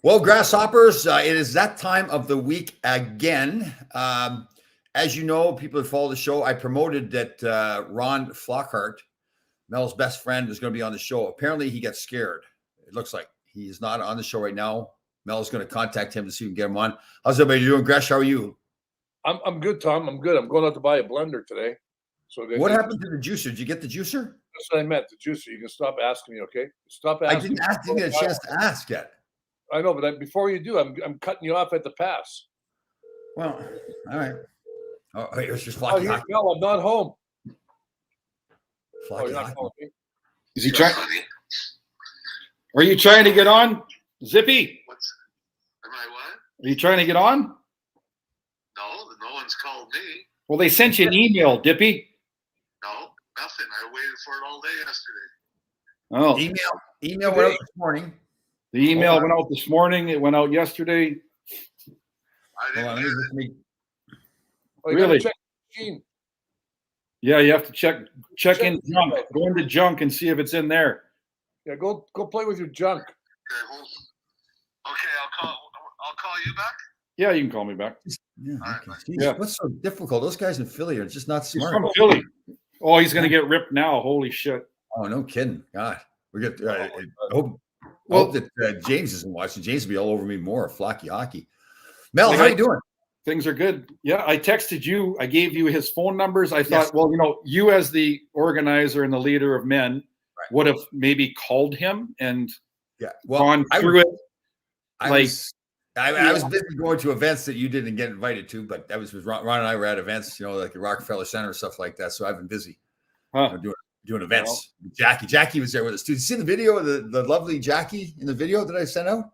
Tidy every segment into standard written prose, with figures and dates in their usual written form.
Well, grasshoppers, it is that time of the week again. As you know, people that follow the show, I promoted that Ron Flockhart, Mel's best friend, is going to be on the show. Apparently, he got scared. It looks like he's not on the show right now. Mel's going to contact him to see if we can get him on. How's everybody doing? Gresh, how are you? I'm good, Tom. I'm good. I'm going out to buy a blender today. So what happened to the juicer? Did you get the juicer? That's what I meant, the juicer. You can stop asking me, okay? Stop asking. I didn't get a chance to ask yet. I know, but before you do, I'm cutting you off at the pass. Well, all right. Oh, it was just Flocky Hockey. No, I'm not home. Flocky Hockey. Is he trying? Are you trying to get on, Zippy? Am I what? Are you trying to get on? No one's called me. Well, they sent you an email, Dippy. No, nothing. I waited for it all day yesterday. Oh, email went out this morning. The email went out this morning. It went out yesterday. I didn't get it. Really? Yeah, you have to check in junk. Go into junk and see if it's in there. Yeah, go play with your junk. Okay, I'll call you back. Yeah, you can call me back. Yeah, okay. Jeez, Yeah. What's so difficult? Those guys in Philly are just not He's smart. from Philly. Oh, he's going to get ripped now. Holy shit. Oh, no kidding. God. We get. I hope that James isn't watching. James will be all over me more. Flocky Hockey. Mel, how you doing? Things are good. Yeah, I texted you. I gave you his phone numbers. I thought, well, you as the organizer and the leader of men would have maybe called him and gone through it. I was busy going to events that you didn't get invited to, but that was Ron and I were at events, like the Rockefeller Center, stuff like that. So I've been busy doing events. Well, Jackie was there with us. Did you see the video of the lovely Jackie in the video that I sent out?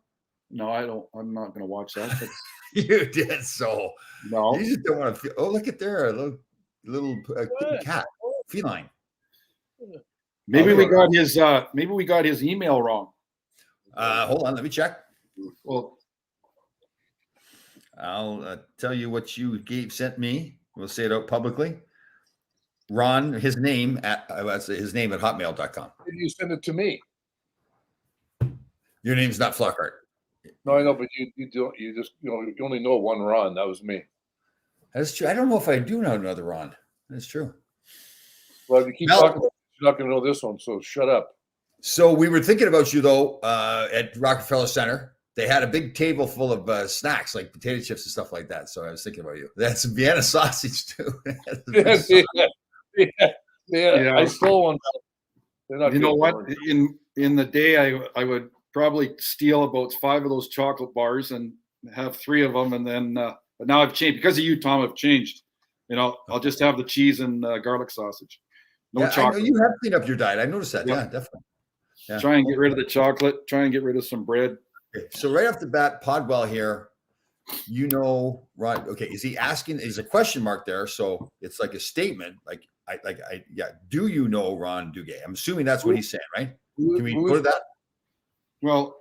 No, I don't. I'm not going to watch that. But... You did so. No, you just don't want to feel. Oh, look at there, a little cat, feline. Maybe we got his. Maybe we got his email wrong. Hold on, let me check. Well, I'll tell you what you sent me. We'll say it out publicly. Ron, his name at hotmail.com. Did you send it to me? Your name's not Flockhart. No, I know, but you don't. You just you only know one Ron. That was me. That's true. I don't know if I do know another Ron. That's true. Well, if you keep talking, you're not going to know this one. So shut up. So we were thinking about you though at Rockefeller Center. They had a big table full of snacks like potato chips and stuff like that. So I was thinking about you. That's Vienna sausage too. Yeah. I stole one. You know what? In the day, I would probably steal about 5 of those chocolate bars and have 3 of them, and then but now I've changed because of you, Tom. I've changed. I'll just have the cheese and garlic sausage. No chocolate. I know you have cleaned up your diet. I noticed that. Yeah, definitely. Yeah. Try and get rid of the chocolate. Try and get rid of some bread. Okay. So right off the bat, Podwell here. Ron. Okay, is he asking? Is a question mark there? So it's like a statement. Do you know Ron Duguay? I'm assuming that's what he's saying, right? Can we go to that? Well,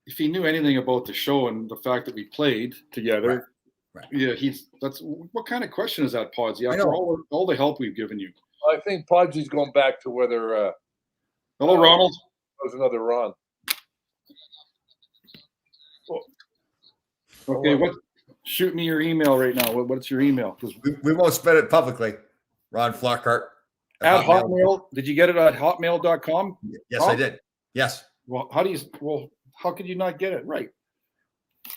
if he knew anything about the show and the fact that we played together, right. Yeah, that's what kind of question is that, Podsy? After all the help we've given you, I think Podsy's going back to whether. Hello, Ronald. That was another Ron. Okay, shoot me your email right now. What's your email? Because we won't spread it publicly. Ron Flockhart at Hotmail. Did you get it at hotmail.com? Yes, I did. Yes. Well, how could you not get it right?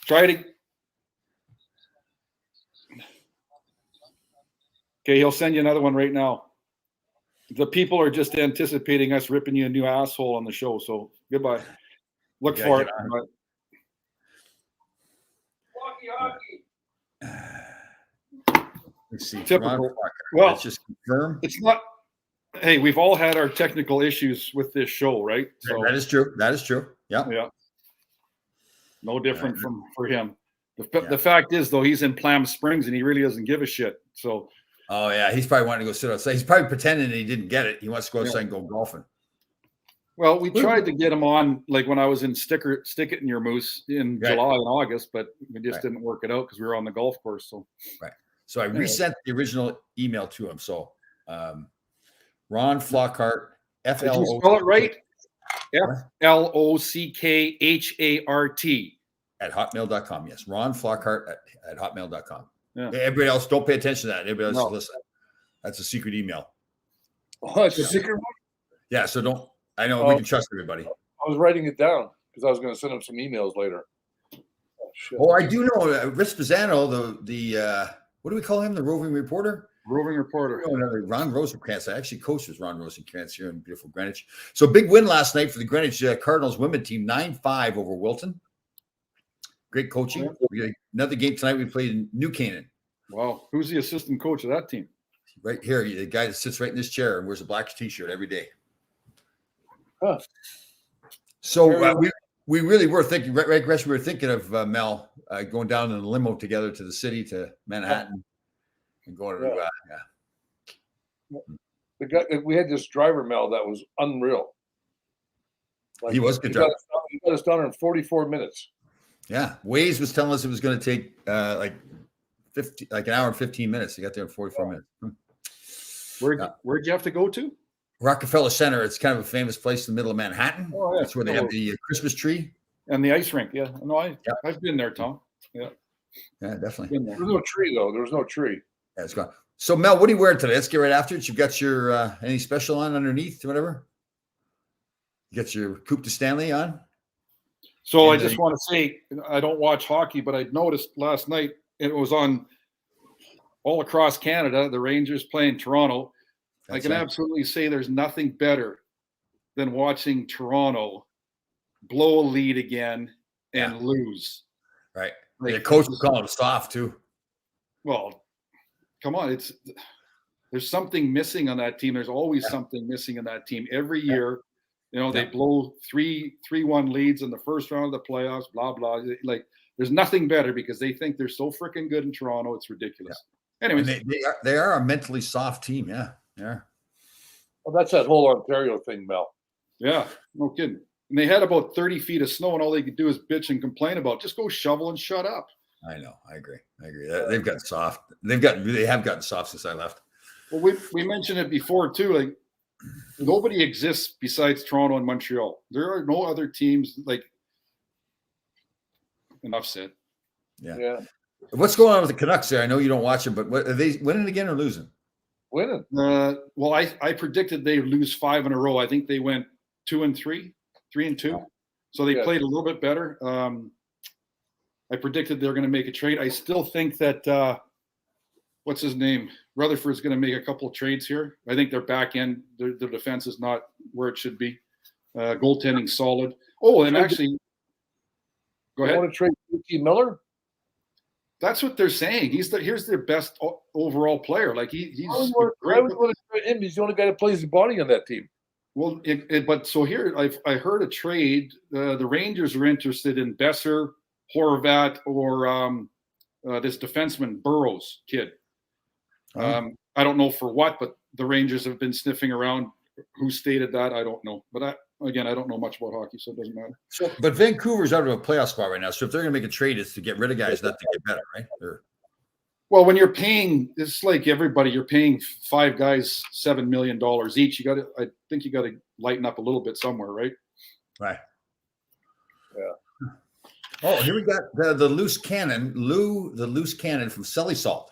Try it. Okay, he'll send you another one right now. The people are just anticipating us ripping you a new asshole on the show. So goodbye. Look for it. Let's see. Typical. Well, let's just confirm. It's not. Hey, we've all had our technical issues with this show, right? So that is true. That is true. Yeah. Yeah. No different for him. The fact is, though, he's in Plum Springs and he really doesn't give a shit. So. Oh yeah, he's probably wanting to go sit outside. He's probably pretending that he didn't get it. He wants to go outside and go golfing. Well, we tried to get him on, like when I was in Stick It in Your Moose in July and August, but we just didn't work it out because we were on the golf course. So. Right. So I resent the original email to him. So Ron Flockhart, Did you spell it right? Flockkhart. At hotmail.com. Yes. Ron Flockhart at hotmail.com. Yeah. Everybody else, don't pay attention to that. Everybody else, No. listen. That's a secret email. Oh, it's a secret one? Yeah. So don't, I know we can trust everybody. I was writing it down because I was going to send him some emails later. Oh, shit. Oh, I do know Rich Pisano, the what do we call him? The roving reporter? Roving reporter. Oh, no, Ron Rosenkrantz. I actually coached with Ron Rosenkrantz here in beautiful Greenwich. So big win last night for the Greenwich Cardinals women team, 9-5 over Wilton. Great coaching. We got another game tonight. We played in New Canaan. Wow. Who's the assistant coach of that team? Right here, the guy that sits right in this chair and wears a black T-shirt every day. Huh. So we really were thinking, right, Gresh, we were thinking of Mel going down in a limo together to the city, to Manhattan, and going to The guy, we had this driver, Mel, that was unreal. He was a good driver. He got us down in 44 minutes. Yeah, Waze was telling us it was going to take like an hour and 15 minutes. He got there in 44 minutes. Where'd you have to go to? Rockefeller Center. It's kind of a famous place in the middle of Manhattan. Oh, yeah. That's where they have the Christmas tree. And the ice rink. Yeah. No, I've been there, Tom. Yeah. Yeah, definitely. There was no tree, though. There was no tree. Yeah, it's gone. So, Mel, what are you wearing today? Let's get right after it. You've got your any special on underneath, whatever? You got your Coupe de Stanley on? So I just want to say, I don't watch hockey, but I noticed last night it was on all across Canada, the Rangers playing Toronto. I can absolutely say there's nothing better than watching Toronto blow a lead again and lose. Right. Like, the coach was calling him soft, too. Well, come on. There's something missing on that team. There's always something missing in that team. Every year, they blow 3-1 leads in the first round of the playoffs, blah, blah. Like, there's nothing better because they think they're so freaking good in Toronto. It's ridiculous. Yeah. Anyways. They are a mentally soft team. Yeah. Yeah. Well, that's that whole Ontario thing, Mel. Yeah. No kidding. And they had about 30 feet of snow, and all they could do is bitch and complain about. Just go shovel and shut up. I know. I agree. They've gotten soft. They have gotten soft since I left. Well, we mentioned it before too. Like, nobody exists besides Toronto and Montreal. There are no other teams. Like, enough said. Yeah. What's going on with the Canucks there? I know you don't watch them, but are they winning again or losing? Winning. Well, I predicted they lose 5 in a row. I think they went 2-3, 3-2. So they played a little bit better. I predicted they're going to make a trade. I still think that what's his name? Rutherford's going to make a couple of trades here. I think their back end, their defense is not where it should be. Goaltending solid. Oh, and actually, go ahead. Want to trade Ricky Miller? That's what they're saying. Here's their best overall player. Like he's great. I would want to trade him. He's the only guy that plays the body on that team. Well, but so here I heard a trade. The Rangers are interested in Besser, Horvat, or this defenseman Burrows kid. I don't know for what, but the Rangers have been sniffing around. Who stated that? I don't know. But I don't know much about hockey, so it doesn't matter. So, but Vancouver's out of a playoff spot right now. So if they're going to make a trade, it's to get rid of guys, not to get better, right? Well, when you're paying, it's like everybody. You're paying 5 guys $7 million each. I think you got to lighten up a little bit somewhere, right? Right. Yeah. Oh, here we got the loose cannon, the loose cannon from Selly Salt.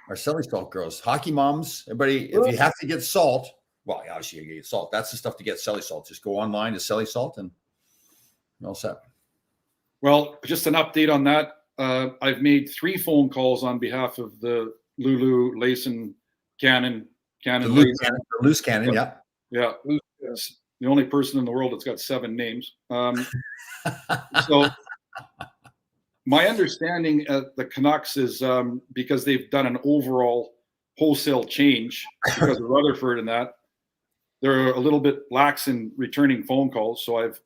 Our Selly Salt girls, hockey moms, everybody. If you have to get salt, well, obviously you get salt. That's the stuff to get Selly Salt. Just go online to Selly Salt and you're all set. Well, just an update on that. I've made 3 phone calls on behalf of the Lulu, Layson, Cannon. The loose cannon, yeah. Yeah. It's the only person in the world that's got 7 names. So my understanding of the Canucks is because they've done an overall wholesale change because of Rutherford and that, they're a little bit lax in returning phone calls. So I've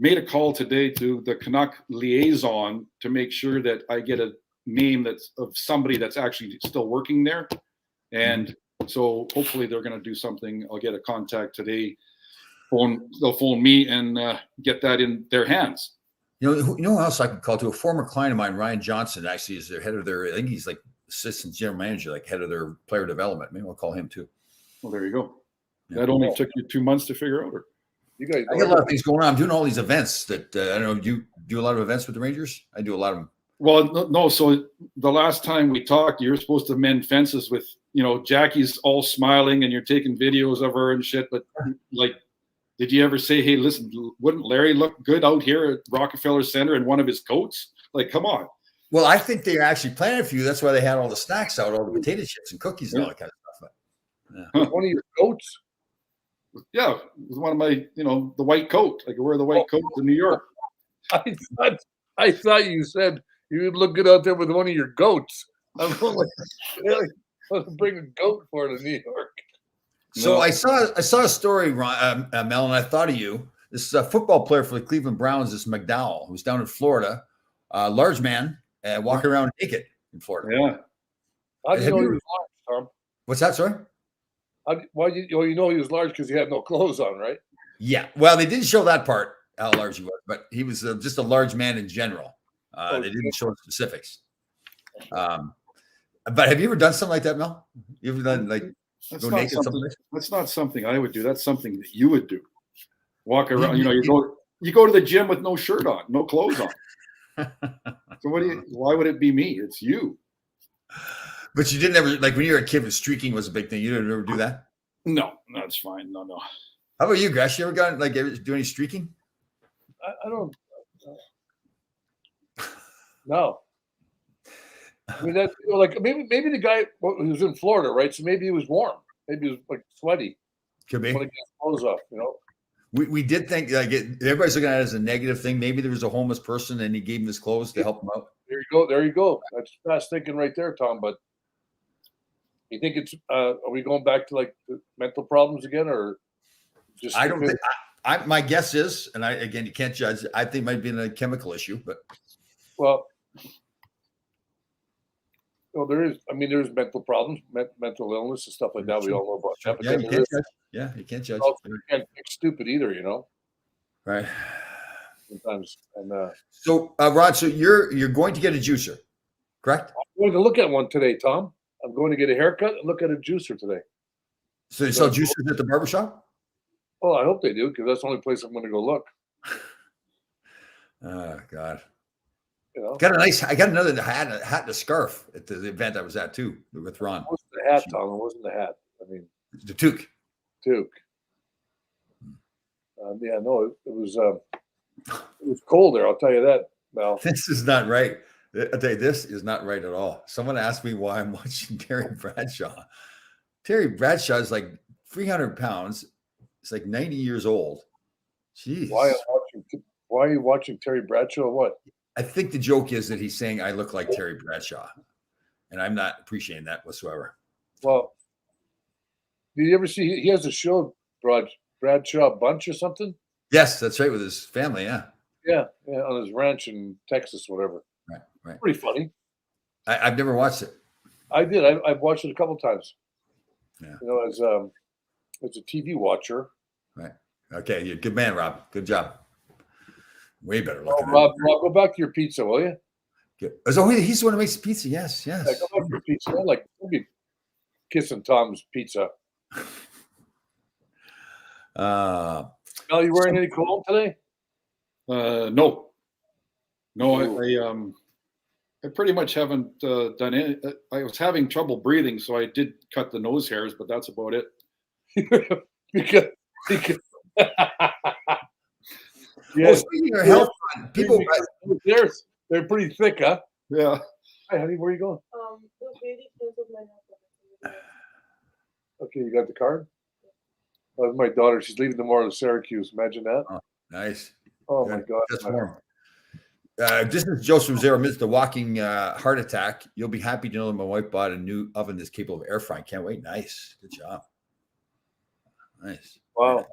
made a call today to the Canuck liaison to make sure that I get a name that's of somebody that's actually still working there. And so hopefully they're going to do something. I'll get a contact today. They'll phone me and get that in their hands. You know who else I could call to? A former client of mine, Ryan Johnson, actually is their head of their, I think he's like assistant general manager, like head of their player development. Maybe I'll call him too. Well, there you go. Yeah. That only took you 2 months to figure out. You guys, I got a lot of things going on. I'm doing all these events that I don't know. do a lot of events with the Rangers? I do a lot of them. Well, no. So the last time we talked, you were supposed to mend fences with, Jackie's all smiling and you're taking videos of her and shit. But like, did you ever say, hey, listen, wouldn't Larry look good out here at Rockefeller Center in one of his coats? Like, come on. Well, I think they actually planted for you. That's why they had all the snacks out, all the potato chips and cookies and all that kind of stuff. Yeah. One of your goats? Yeah, it was one of my, the white coat. I could wear the white coat to New York. I thought you said you would look good out there with one of your goats. I'm like, really? Let's bring a goat for to New York. So no. I saw a story, Mel, and I thought of you. This is a football player for the Cleveland Browns, this McDowell, who's down in Florida, large man, walking around naked in Florida. Yeah. How do you know he was large, Tom? What's that, sorry? You know he was large because he had no clothes on, right? Yeah. Well, they didn't show that part, how large he was, but he was just a large man in general. They didn't show specifics. But have you ever done something like that, Mel? You ever done go naked? That's not something I would do. That's something that you would do. Walk around. You go to the gym with no shirt on, no clothes on. So why would it be me? It's you. But you didn't ever, like when you were a kid, streaking was a big thing. You didn't ever do that? No, that's fine. No. How about you, Gresh? You ever do any streaking? I don't. No. I mean, that maybe the guy was in Florida, right? So maybe he was warm. Maybe he was like sweaty. Could be. Want to get his clothes off, We did think everybody's looking at it as a negative thing. Maybe there was a homeless person and he gave him his clothes to help him out. There you go. That's fast thinking right there, Tom. But you think it's are we going back to like the mental problems again, or just? I don't think. My guess is, and again you can't judge. I think it might be a chemical issue, but there is. I mean, there's mental problems, mental illness, and stuff like that. We all know about that. Yeah, you can't judge. Yeah, you can't judge. You can't be stupid either, Right. Sometimes. And so, Rod, so you're going to get a juicer, correct? I'm going to look at one today, Tom. I'm going to get a haircut and look at a juicer today. So they sell juicers at the barbershop? Oh, I hope they do, because that's the only place I'm going to go look. Oh God. I got another hat and a scarf at the event I was at too with Ron. It wasn't the hat, Tom. It wasn't the hat. I mean, the toque. It was cold there. I'll tell you that. Now this is not right. I'll tell you, this is not right at all. Someone asked me why I'm watching Terry Bradshaw. Terry Bradshaw is like 300 pounds. It's like 90 years old. Jeez. Why are you watching Terry Bradshaw? What? I think the joke is that he's saying I look like Terry Bradshaw, and I'm not appreciating that whatsoever. Well, did you ever see he has a show, Bradshaw Bunch or something? Yes, that's right, with his family, yeah, on his ranch in Texas, whatever. Right. Pretty funny. I've never watched it. I did. I've watched it a couple times. Yeah. As a TV watcher. Right. Okay, you're a good man, Rob. Good job. Way better looking. Rob, go back to your pizza, will you? Good. Oh, he's the one who makes the pizza. Yes. Yeah, go back to your pizza. Don't be kissing Tom's pizza. Mel, you wearing any cologne today? No. I pretty much haven't done it. I was having trouble breathing, so I did cut the nose hairs, but that's about it. because well, speaking of health, people they're pretty thick, huh? Yeah. Hi, honey, where are you going? Okay, you got the card? That's my daughter. She's leaving tomorrow to Syracuse. Imagine that. Oh, nice. Oh my God. That's warm. This is Joseph from Zero Minutes, the walking heart attack. You'll be happy to know that my wife bought a new oven that's capable of air frying. Can't wait. Nice. Good job. Nice. Wow.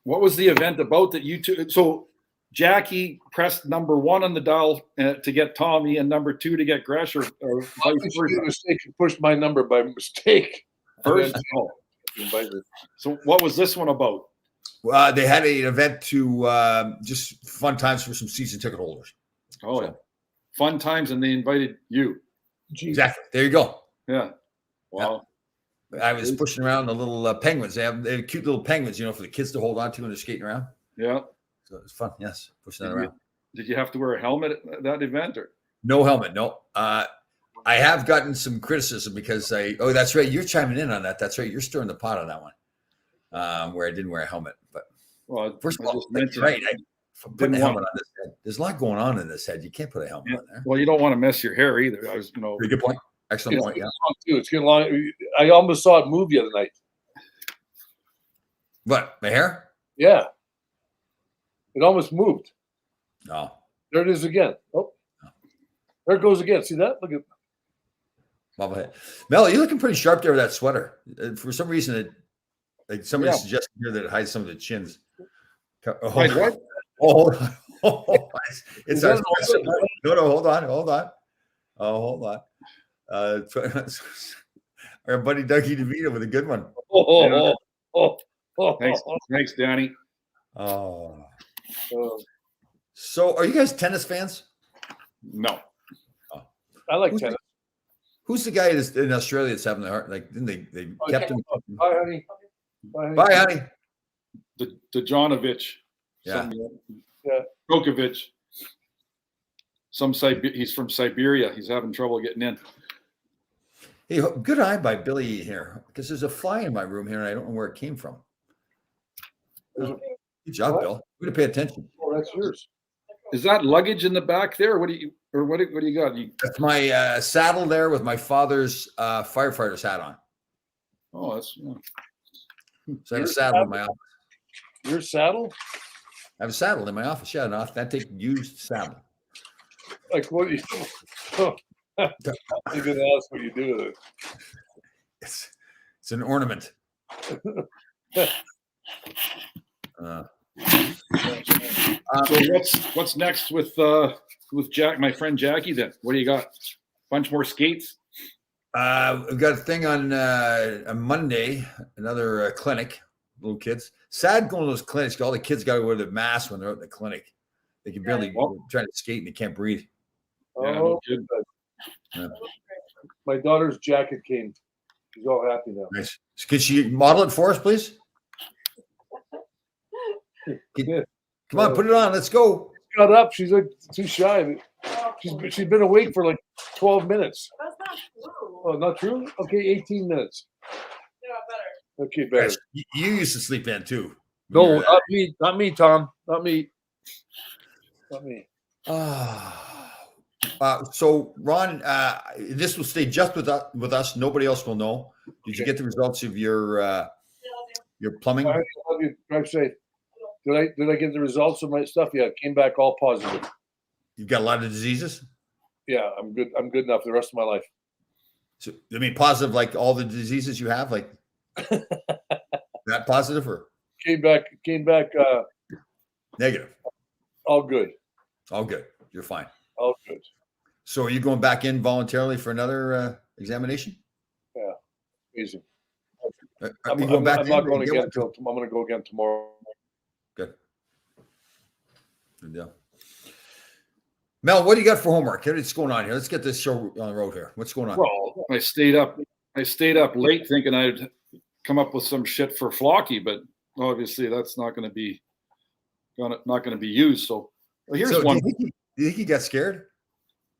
What was the event about that you two? So Jackie pressed number 1 on the dial to get Tommy and number 2 to get Gresh, or vice versa. Mistake and pushed my number by mistake. First. So what was this one about? They had an event to just fun times for some season ticket holders. Oh, yeah. Fun times, and they invited you. Jeez. Exactly. There you go. Yeah. Wow. Yeah. I was pushing around the little penguins. They have cute little penguins, for the kids to hold on to when they're skating around. Yeah. So it was fun. Yes, pushing that Did you- around. Did you have to wear a helmet at that event or? No helmet. No. I have gotten some criticism because oh, that's right. You're chiming in on that. That's right. You're stirring the pot on that one, where I didn't wear a helmet. But Well, first of I all, just mentioned right. Putting a Didn't helmet on this head. There's a lot going on in this head. You can't put a helmet on there. Well, you don't want to mess your hair either. I was, Pretty good point. Excellent It's point. getting Yeah. long, too. It's getting long. I almost saw it move the other night. What? My hair? Yeah. It almost moved. No. There it is again. Oh, there it goes again. See that? Look at Bobblehead. Mel, you're looking pretty sharp there with that sweater. For some reason, like somebody Yeah. suggested here that it hides some of the chins. Oh, Hide what? oh, it's Is our that no, hold on. Oh, hold on. Our buddy Dougie DeVito with a good one. Thanks, Danny. Oh, Oh, so are you guys tennis fans? No. I like Who's tennis. Who's the guy that's in Australia that's having the heart? Like, didn't they kept him? Bye, honey. Bye, honey. Bye, honey. Djanovic. Yeah. Yeah. Djokovic. He's from Siberia. He's having trouble getting in. Hey, good eye by Billy here, because there's a fly in my room here, and I don't know where it came from. There's a- Good job, What? Bill. Way to pay attention. Oh, that's yours. Is that luggage in the back there? What do you got? That's my saddle there with my father's firefighter's hat on. Oh, that's So I have a Your saddle in my office. Your saddle? I have a saddle in my office. Yeah, an authentic used saddle. Like what do you? I'm gonna ask what you do with it. It's an ornament. Uh, so what's next with Jack, my friend Jackie? Then what do you got? Bunch more skates? we've got a thing on Monday, another clinic, little kids. Sad going to those clinics. All the kids got to wear the mask when they're out in the clinic. They can barely try to skate and they can't breathe. Yeah, Oh, no kidding. Yeah. my daughter's jacket came. She's all happy now. Nice. Could she model it for us, please? Yeah. Come on, put it on. Let's go. Got up. She's like too shy. She's been awake for like 12 minutes. That's not true. Oh, not true? Okay, 18 minutes. Yeah, better. Okay, better. You used to sleep in too. No, not me. Not me, Tom. Not me. Not me. So Ron, this will stay just with us. Nobody else will know. Did you get the results of your plumbing? I love you. Drive safe. Did I get the results of my stuff? Yeah, it came back all positive. You've got a lot of diseases. Yeah, I'm good. I'm good enough for the rest of my life. So I mean, positive, like all the diseases you have, like that positive or Came back. negative? All good. All good. You're fine. All good. So are you going back in voluntarily for another examination? Amazing. Are I'm you going back? not in or going you get again one? until I'm going to go again tomorrow. Good. Good deal. Mel, what do you got for homework? What's going on here? Let's get this show on the road here. What's going on? Well, I stayed up late thinking I'd come up with some shit for Flocky, but obviously that's not going to be used. So here's So, one. Do you think he got scared?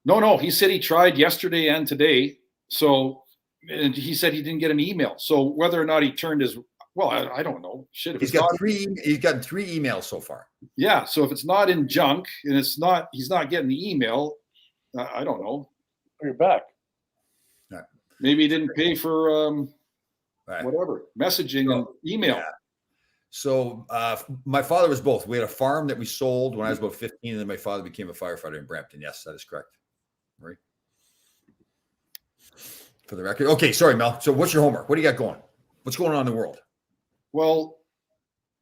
No. He said he tried yesterday and today. So, and he said he didn't get an email. So whether or not he turned his, well, I don't know. Shit. If He's it's got not, three. He's gotten 3 emails so far. yeah. So if it's not in junk and he's not getting the email, I don't know. You're back. Maybe he didn't pay for Right. whatever messaging and email. Yeah. So my father was both. We had a farm that we sold when I was about 15, and then my father became a firefighter in Brampton. Yes, that is correct. Right. For the record. Okay, sorry, Mel. So what's your homework? What do you got going? What's going on in the world? Well,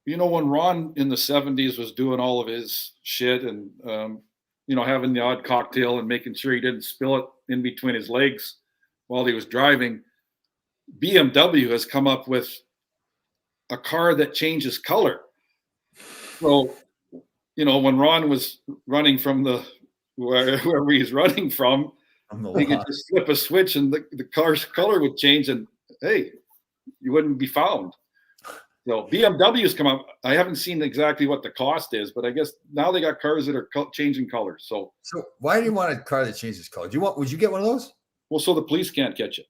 when Ron in the 70s was doing all of his shit and, having the odd cocktail and making sure he didn't spill it in between his legs while he was driving, BMW has come up with a car that changes color. So, when Ron was running from wherever he's running from, he could just flip a switch and the car's color would change and, hey, you wouldn't be found. BMWs come up. I haven't seen exactly what the cost is, but I guess now they got cars that are changing colors. So why do you want a car that changes color? Would you get one of those? Well, so the police can't catch it.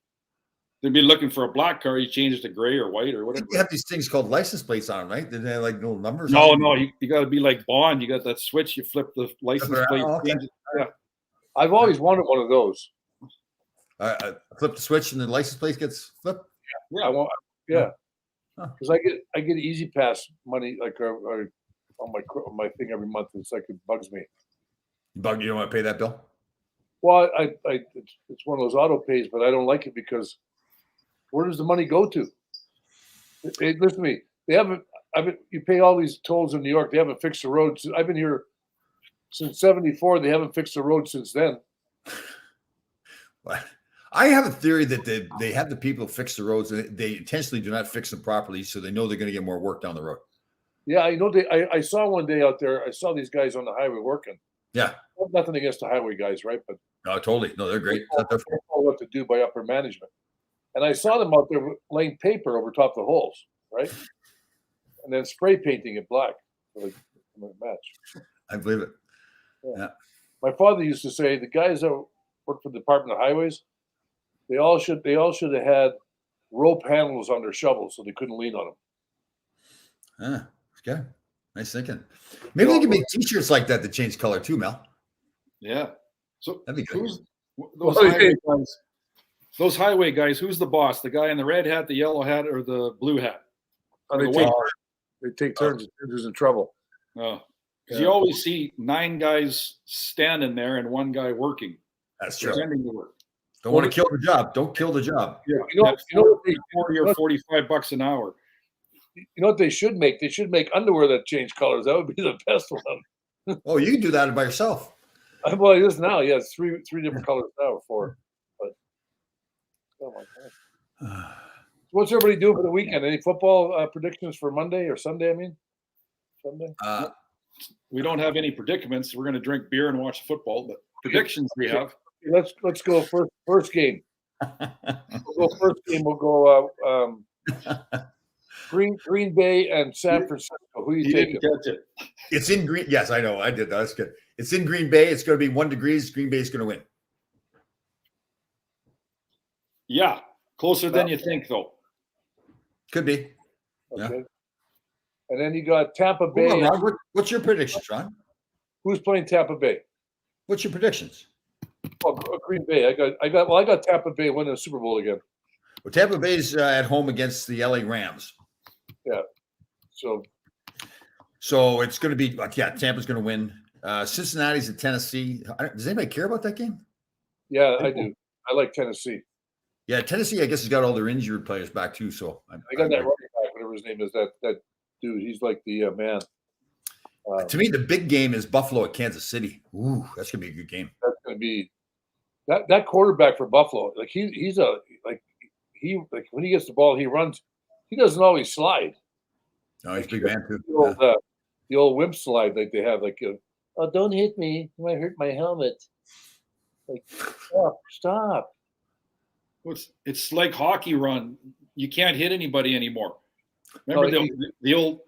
They'd be looking for a black car. You change it to gray or white or whatever. You have these things called license plates on them, right? They have like little numbers. No, you got to be like Bond. You got that switch. You flip the license plate. Okay. Yeah, I've always wanted one of those. Flip the switch and the license plate gets flipped. Yeah, I want. Yeah, because I get Easy Pass money like on my thing every month. It's like it bugs me. You don't want to pay that bill? Well, it's one of those auto pays, but I don't like it because where does the money go to? Listen to me. They haven't. You pay all these tolls in New York. They haven't fixed the roads. I've been here since '74. They haven't fixed the road since then. I have a theory that they have the people fix the roads and they intentionally do not fix them properly, so they know they're going to get more work down the road. Yeah, I saw one day out there. I saw these guys on the highway working. Yeah, nothing against the highway guys, right? But no, totally. No, they're great. They don't know what to do by upper management. And I saw them out there laying paper over top of the holes, right? And then spray painting it black for the match. I believe it. Yeah. My father used to say the guys that work for the Department of Highways, they all should have had rope handles on their shovels so they couldn't lean on them. Okay. Nice thinking. Maybe they can make T-shirts like that change color too, Mel. Yeah. So that'd be good. Those highway guys, who's the boss? The guy in the red hat, the yellow hat, or the blue hat? They take turns. Who's in trouble? Oh, because you always see 9 guys standing there and 1 guy working. That's true. Pretending to work. Don't want to kill the job. Don't kill the job. Yeah, you know, 40 or $45 an hour. You know what they should make? They should make underwear that change colors. That would be the best one. Oh, you can do that by yourself. Well, it is now. Yeah, it's three different colors now, or 4. But oh my god, what's everybody doing for the weekend? Any football predictions for Monday or Sunday? I mean, Sunday. We don't have any predicaments. We're going to drink beer and watch football, but predictions we have. Let's go first game. We'll go first game. We'll go Green Bay and San Francisco. Who are you taking? It's in Green. Yes, I know. I did that. That's good. It's in Green Bay. It's going to be 1 degrees. Green Bay is going to win. Yeah, closer than you think, though. Could be. Okay. Yeah. And then you got Tampa Bay. What's your predictions, Ron? Who's playing Tampa Bay? What's your predictions? Oh, Green Bay. I got Tampa Bay winning the Super Bowl again. Well, Tampa Bay's at home against the LA Rams. Yeah. So it's going to be Tampa's going to win. Cincinnati's at Tennessee. Does anybody care about that game? Yeah, I do. I like Tennessee. Yeah, Tennessee, I guess, has got all their injured players back too. So I got that running back, whatever his name is. That dude, he's like the man. To me, the big game is Buffalo at Kansas City. Ooh, that's gonna be a good game. That's gonna be that quarterback for Buffalo. Like he's when he gets the ball, he runs. He doesn't always slide. No, he's a big man too. The old wimp slide like they have. Like, oh, don't hit me! You might hurt my helmet. Like, stop. It's like hockey run. You can't hit anybody anymore. Remember the old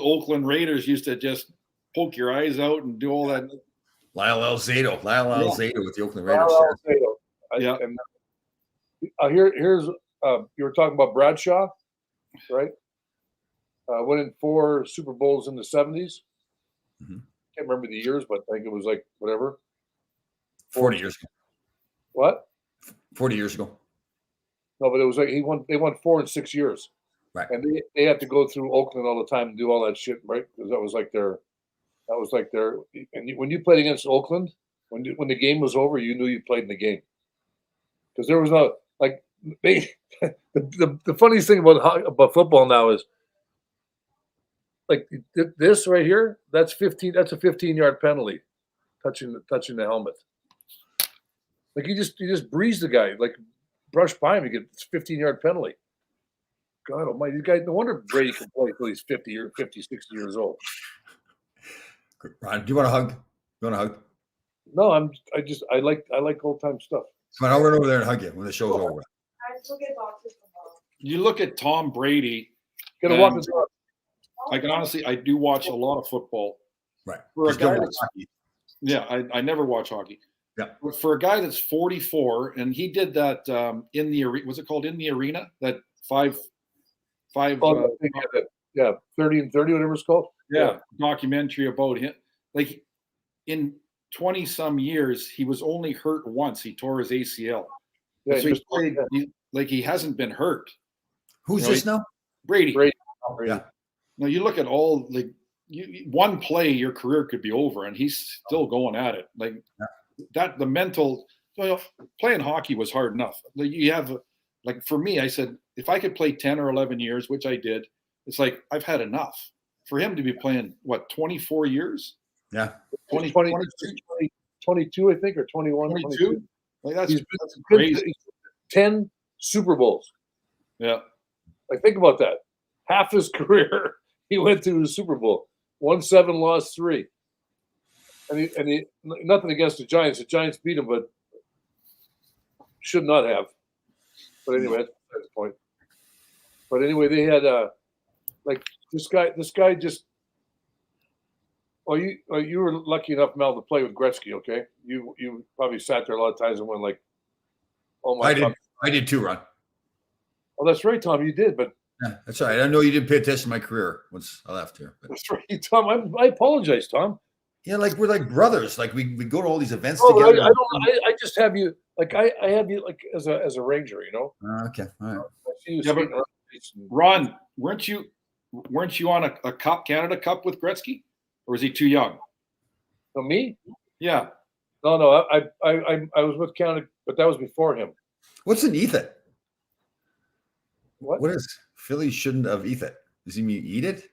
Oakland Raiders used to just poke your eyes out and do all that. Lyle Alzado with the Oakland Raiders. Yeah. And here's you were talking about Bradshaw, right? Winning 4 Super Bowls in the 70s. Mm-hmm. Can't remember the years, but I think it was like whatever. 40 years ago. What? 40 years ago. No, but it was like they won 4 in 6 years. Right. And they had to go through Oakland all the time and do all that shit, right? Because that was like their and when you played against Oakland, when the game was over, you knew you played in the game. Because there was no like the funniest thing about football now is like this right here, that's a 15-yard penalty, touching the helmet. Like you just breeze the guy, like brush by him, you get 15-yard penalty. God almighty, these guys, no wonder Brady can play until he's 50 or 50, 60 years old. Ron, do you want a hug? You want a hug? No, I like old time stuff. Come on, I'll run over there and hug you when the show's over. I still get boxes from home. You look at Tom Brady. Gotta walk the dog. I can honestly, I do watch a lot of football. Right. For a Just don't guy watch that's, hockey. yeah, I never watch hockey. Yeah. But for a guy that's 44, and he did that in the arena, was it called In the Arena? That five, Oh, I think, yeah, 30 and 30, whatever it's called. yeah, documentary about him. Like in 20 some years, he was only hurt once. He tore his ACL. Yeah, So he played, like he hasn't been hurt. Who's You know, this now? Brady. Brady. Yeah. Now you look at all like one play, your career could be over, and he's still going at it. Like that, the mental. Well, playing hockey was hard enough. Like, you have, like for me, I said if I could play 10 or 11 years, which I did, it's like I've had enough. For him to be playing what 24 years? Yeah. 20, 22, I think, or 21. 22. Like that's crazy. crazy. 10 Super Bowls. Yeah. Like think about that. Half his career, he went to the Super Bowl. Won 7, lost 3. And he nothing against the Giants. The Giants beat him, but should not have. But anyway, that's the point. But anyway, they had like this guy just. Oh, you were lucky enough, Mel, to play with Gretzky. Okay, you probably sat there a lot of times and went like, "Oh my God!" I did too, Ron. Oh, that's right, Tom. You did, but Yeah, that's all right. I know you didn't pay attention to my career once I left here. But. that's right, Tom. I apologize, Tom. Yeah, like we're like brothers. Like we go to all these events Oh, together. I just have you like I have you like as a ranger, you know. Okay, all right. I see you Yeah, but skating around. Ron, weren't you on a cup, Canada Cup with Gretzky, or was he too young? No, me? Yeah. No. I was with Canada, but that was before him. What's an eat it? What? What is Philly shouldn't have eat it? Does he mean eat it?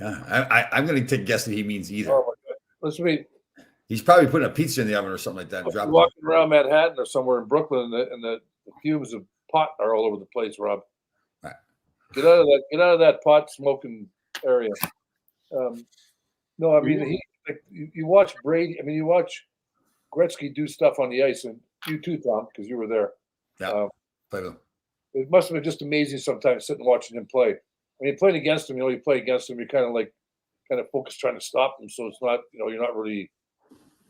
Yeah, I'm going to take a guess that he means either. Oh my God! Listen, He's probably putting a pizza in the oven or something like that. And dropping walking around Manhattan or somewhere in Brooklyn, and the fumes of pot are all over the place. Rob, right. Get out of that pot smoking area. No, I mean you watch Brady. I mean you watch Gretzky do stuff on the ice, and you too, Tom, because you were there. Yeah, play with him. It must have been just amazing sometimes sitting and watching him play. When you're playing against him, you play against him, you're kind of focused trying to stop him. So it's not, you're not really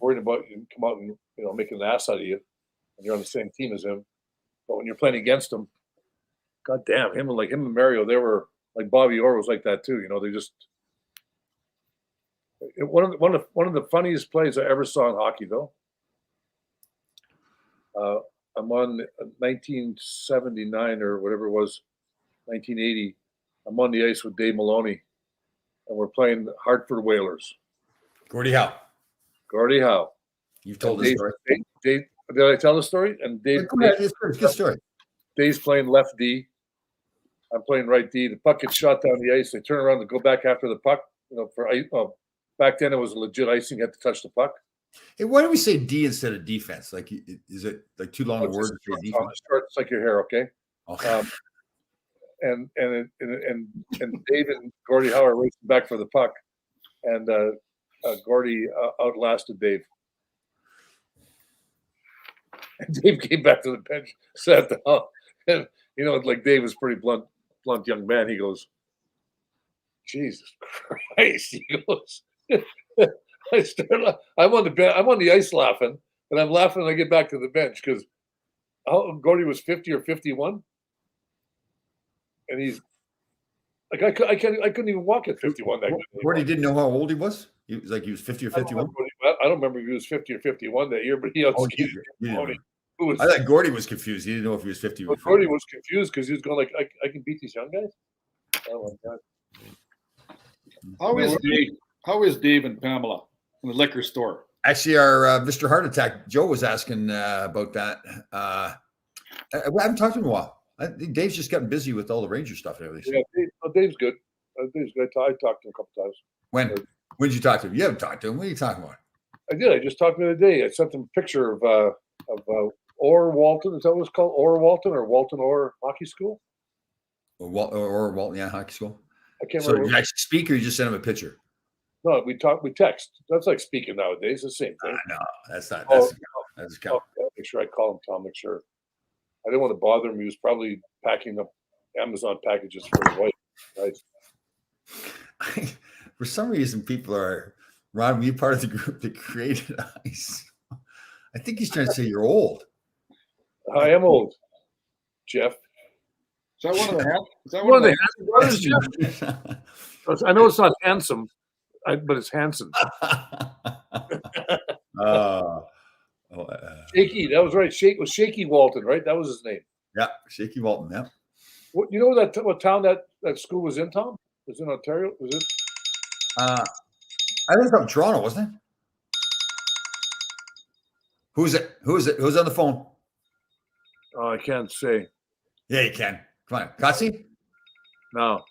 worried about you come out and, making an ass out of you and you're on the same team as him. But when you're playing against him, God damn, him and Mario, they were like Bobby Orr was like that too. They just one of the funniest plays I ever saw in hockey though. I'm on 1979 or whatever it was, 1980. I'm on the ice with Dave Maloney, and we're playing Hartford Whalers. Gordie Howe. You've told this story. Dave, did I tell the story? And Dave, go ahead. It's a good story. Dave's playing left D. I'm playing right D. The puck gets shot down the ice. They turn around to go back after the puck. Back then it was legit icing. You had to touch the puck. Hey, why do we say D instead of defense? Like, is it like too long a word to say defense? It's like your hair, okay? Okay. And Dave and Gordie Howe are racing back for the puck, and Gordie outlasted Dave. And Dave came back to the bench, sat down, and like Dave was a pretty blunt young man. He goes, "Jesus Christ!" He goes, I'm on the ice laughing, and I'm laughing when I get back to the bench because Gordie was 50 or 51. And he's like, I couldn't even walk at 51. That Gordie didn't know how old he was. He was 50 or 51. I don't remember if he was 50 or 51 that year, but he outskeeted Gordie. I thought Gordie was confused. He didn't know if he was 50 or 51. Gordie was confused because he was going like, I can beat these young guys. Oh my God! How is Dave and Pamela in the liquor store? Actually, our Mr. Heart Attack Joe was asking about that. I haven't talked to him in a while. I think Dave's just gotten busy with all the Ranger stuff and everything. Yeah, Dave's good. Dave's good. I talked to him a couple times. When did you talk to him? You haven't talked to him. What are you talking about? I did. I just talked to him the other day. I sent him a picture of Orr Walton. Is that what it's called? Orr Walton or Walton Orr Hockey School? Or Walton, yeah, hockey school. I can't so remember. You actually speak or you just sent him a picture? No, we text. That's like speaking nowadays. It's the same thing. No, that's not. That's Make sure I call him, Tom. Make sure. I didn't want to bother him. He was probably packing up Amazon packages for his wife. Right. For some reason, people are, Ron, were you part of the group that created ice? I think he's trying to say you're old. I am old, Jeff. Is that one of the Is that One one of of the brothers, Jeff. I know it's not handsome, but it's Hanson. Shaky, that was right. Was Shaky Walton, right? That was his name. Yeah, Shaky Walton. Yeah. What you know what town that school was in, Tom? It was in Ontario? Was it? I think from Toronto, wasn't it? Who's it? Who's on the phone? Oh, I can't say. Yeah, you can. Come on, Katsi. No.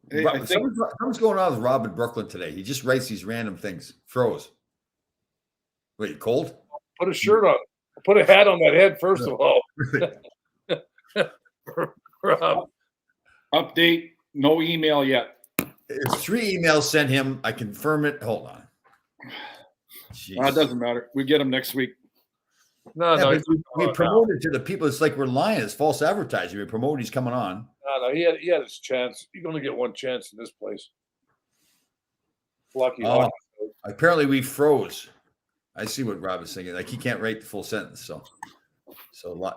Hey, I think Something's going on with Rob in Brooklyn today. He just writes these random things. Froze. Wait, you cold? Put a shirt on. Put a hat on that head first of all. Rob. Update, no email yet. There's 3 emails sent him. I confirm it. Hold on. It doesn't matter. We get him next week. No, we promoted to the people. It's like we're lying. It's false advertising. We promote. He's coming on. No, he had his chance. You're going to get one chance in this place. Lucky. Apparently, we froze. I see what Rob is thinking. Like he can't write the full sentence. So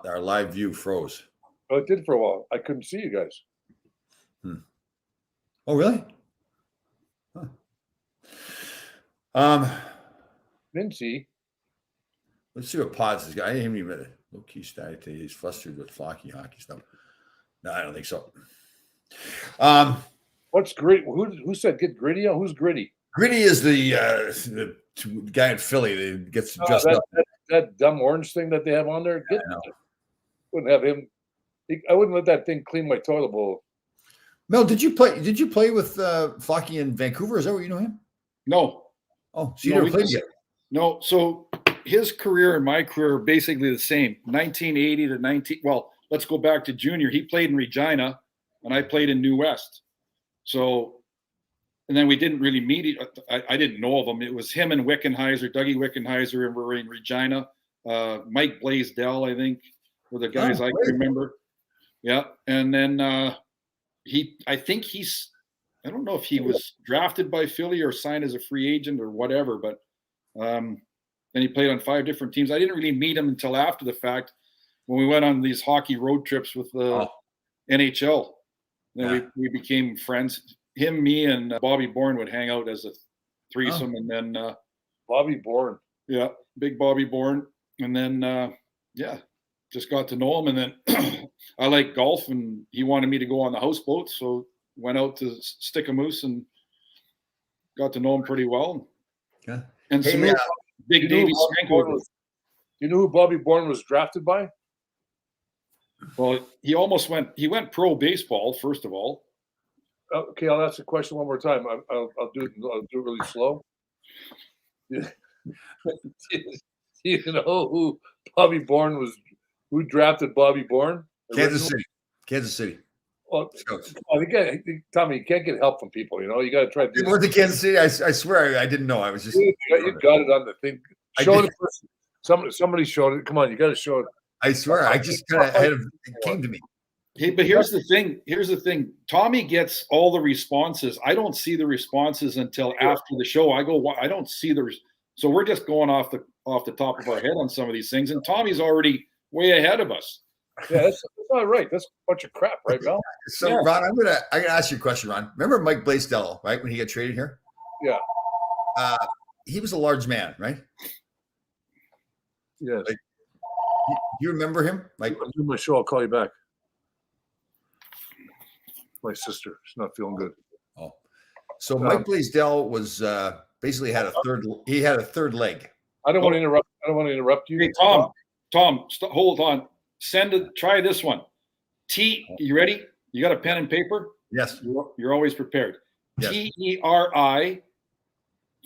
our live view froze. Oh, it did for a while. I couldn't see you guys. Oh, really? Huh. Mincy. Let's see what Pods has got. I didn't even read it. Low key static today. He's flustered with flocky hockey stuff. No, I don't think so. What's gritty? Who said get gritty? Who's gritty? Gritty is the guy in Philly that gets dressed up. That dumb orange thing that they have on there. Wouldn't have him. I wouldn't let that thing clean my toilet bowl. Mel, did you play with Flocky in Vancouver? Is that where you know him? No. Oh, so you never played yet? No. So his career and my career are basically the same. 1980 to 19. Well, let's go back to junior. He played in Regina, and I played in New West. So, and then we didn't really meet. I didn't know of him. It was him and Wickenheiser, Dougie Wickenheiser, were in Regina. Mike Blaisdell, I think, were the guys I can remember. Yeah, and then I don't know if he was drafted by Philly or signed as a free agent or whatever, but then he played on 5 different teams. I didn't really meet him until after the fact when we went on these hockey road trips with the NHL. Then we became friends. Him, me, and Bobby Bourne would hang out as a threesome, and then Bobby Bourne. Yeah, big Bobby Bourne. And then just got to know him, and then I like golf, and he wanted me to go on the houseboat, so went out to Stickamoose and got to know him pretty well. Yeah. And big Davey Smanko. You know who Bobby Bourne was drafted by? Well, he went pro baseball, first of all. Okay, I'll ask the question one more time. I'll do it really slow. You know who Bobby Bourne was? Who drafted Bobby Bourne? Kansas City. Well, Tommy, you can't get help from people. You know, you got to try to do. You went to Kansas City. I swear I didn't know. I was just. You got it on the thing. Show it. Somebody showed it. Come on, you got to show it. I swear, I just kind of it came to me. Hey, but here's the thing. Tommy gets all the responses. I don't see the responses until after the show. I don't see so we're just going off the top of our head on some of these things, and Tommy's already way ahead of us. Yeah, that's not right. That's a bunch of crap, right, Mel? So, yeah. Ron, I'm gonna ask you a question, Ron. Remember Mike Blaisdell, right? When he got traded here? Yeah. He was a large man, right? Yes. Like, you remember him? Like, I'll do my show. I'll call you back. My sister. She's not feeling good. Oh. So Mike Blaisdell was basically had a third leg. I don't want to interrupt you. Hey, Tom, hold on. Try this one. You ready? You got a pen and paper? Yes. You're always prepared. Yes. TERI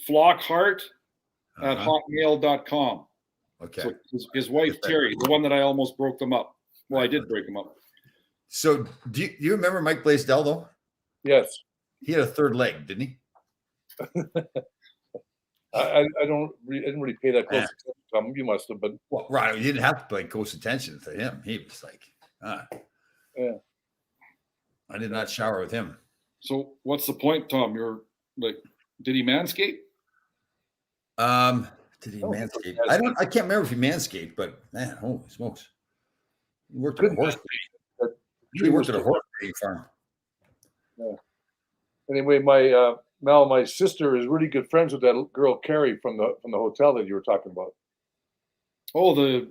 Flockhart at hotmail.com. Okay. So his wife, Terry, the one that I almost broke them up. Well, I did break them up. So do you remember Mike Blaisdell, though? Yes. He had a third leg, didn't he? I didn't really pay that close attention. You must have, but well, right. You didn't have to pay close attention to him. He was like, Ah, Yeah. I did not shower with him. So what's the point, Tom? You're like, did he manscape? Did he Oh, manscape? yes. I can't remember if he manscaped, but man, holy smokes. He worked at a Good horse. But He worked at a horse breeding farm. Anyway, Mel, my sister is really good friends with that girl Carrie from the hotel that you were talking about. Oh, the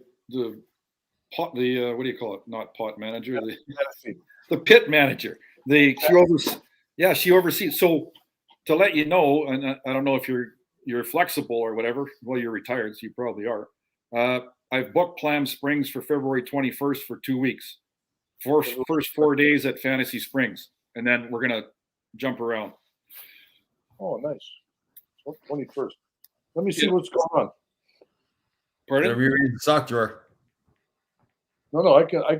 pot, the what do you call it? Not pot manager, Yeah. the pit manager. She oversees. So to let you know, and I don't know if you're flexible or whatever. Well, you're retired, so you probably are. I've booked Clam Springs for February 21st for 2 weeks. First 4 days at Fantasy Springs, and then we're gonna jump around. Oh, nice. 21st. Let me see what's going on. Pardon? Whatever you're in the sock drawer. No, I can. I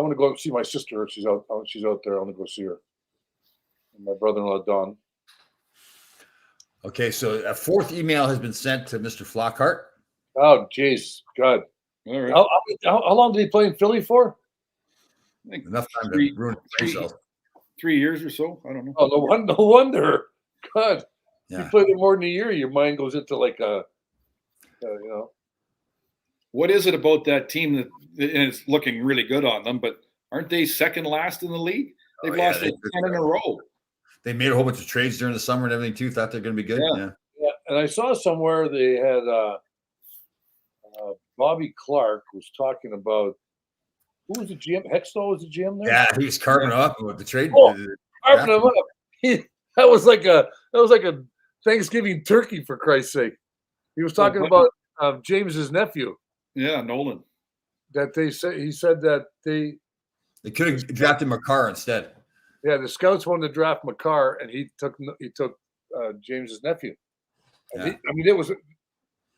want to go see my sister. She's out there. I want to go see her. And my brother-in-law Don. Okay, so a fourth email has been sent to Mr. Flockhart. Oh, jeez, God. All right. How long did he play in Philly for? Enough time to ruin himself. 3 years or so. I don't know. Oh, no wonder. God, Yeah. you played it more than a year. Your mind goes into like What is it about that team that and it's looking really good on them, but aren't they second last in the league? They've lost like 10 in a row. They made a whole bunch of trades during the summer and everything too. Thought they're going to be good. Yeah. Yeah, and I saw somewhere they had Bobby Clark was talking about who was the GM? Hextall was the GM there. Yeah, he was carving up with the trade. Oh, carving him up. That was like a Thanksgiving turkey, for Christ's sake. He was talking about James's nephew. Yeah, Nolan. That he said that they could have drafted McCarr instead. Yeah, the scouts wanted to draft McCarr, and he took James's nephew. And Yeah. it was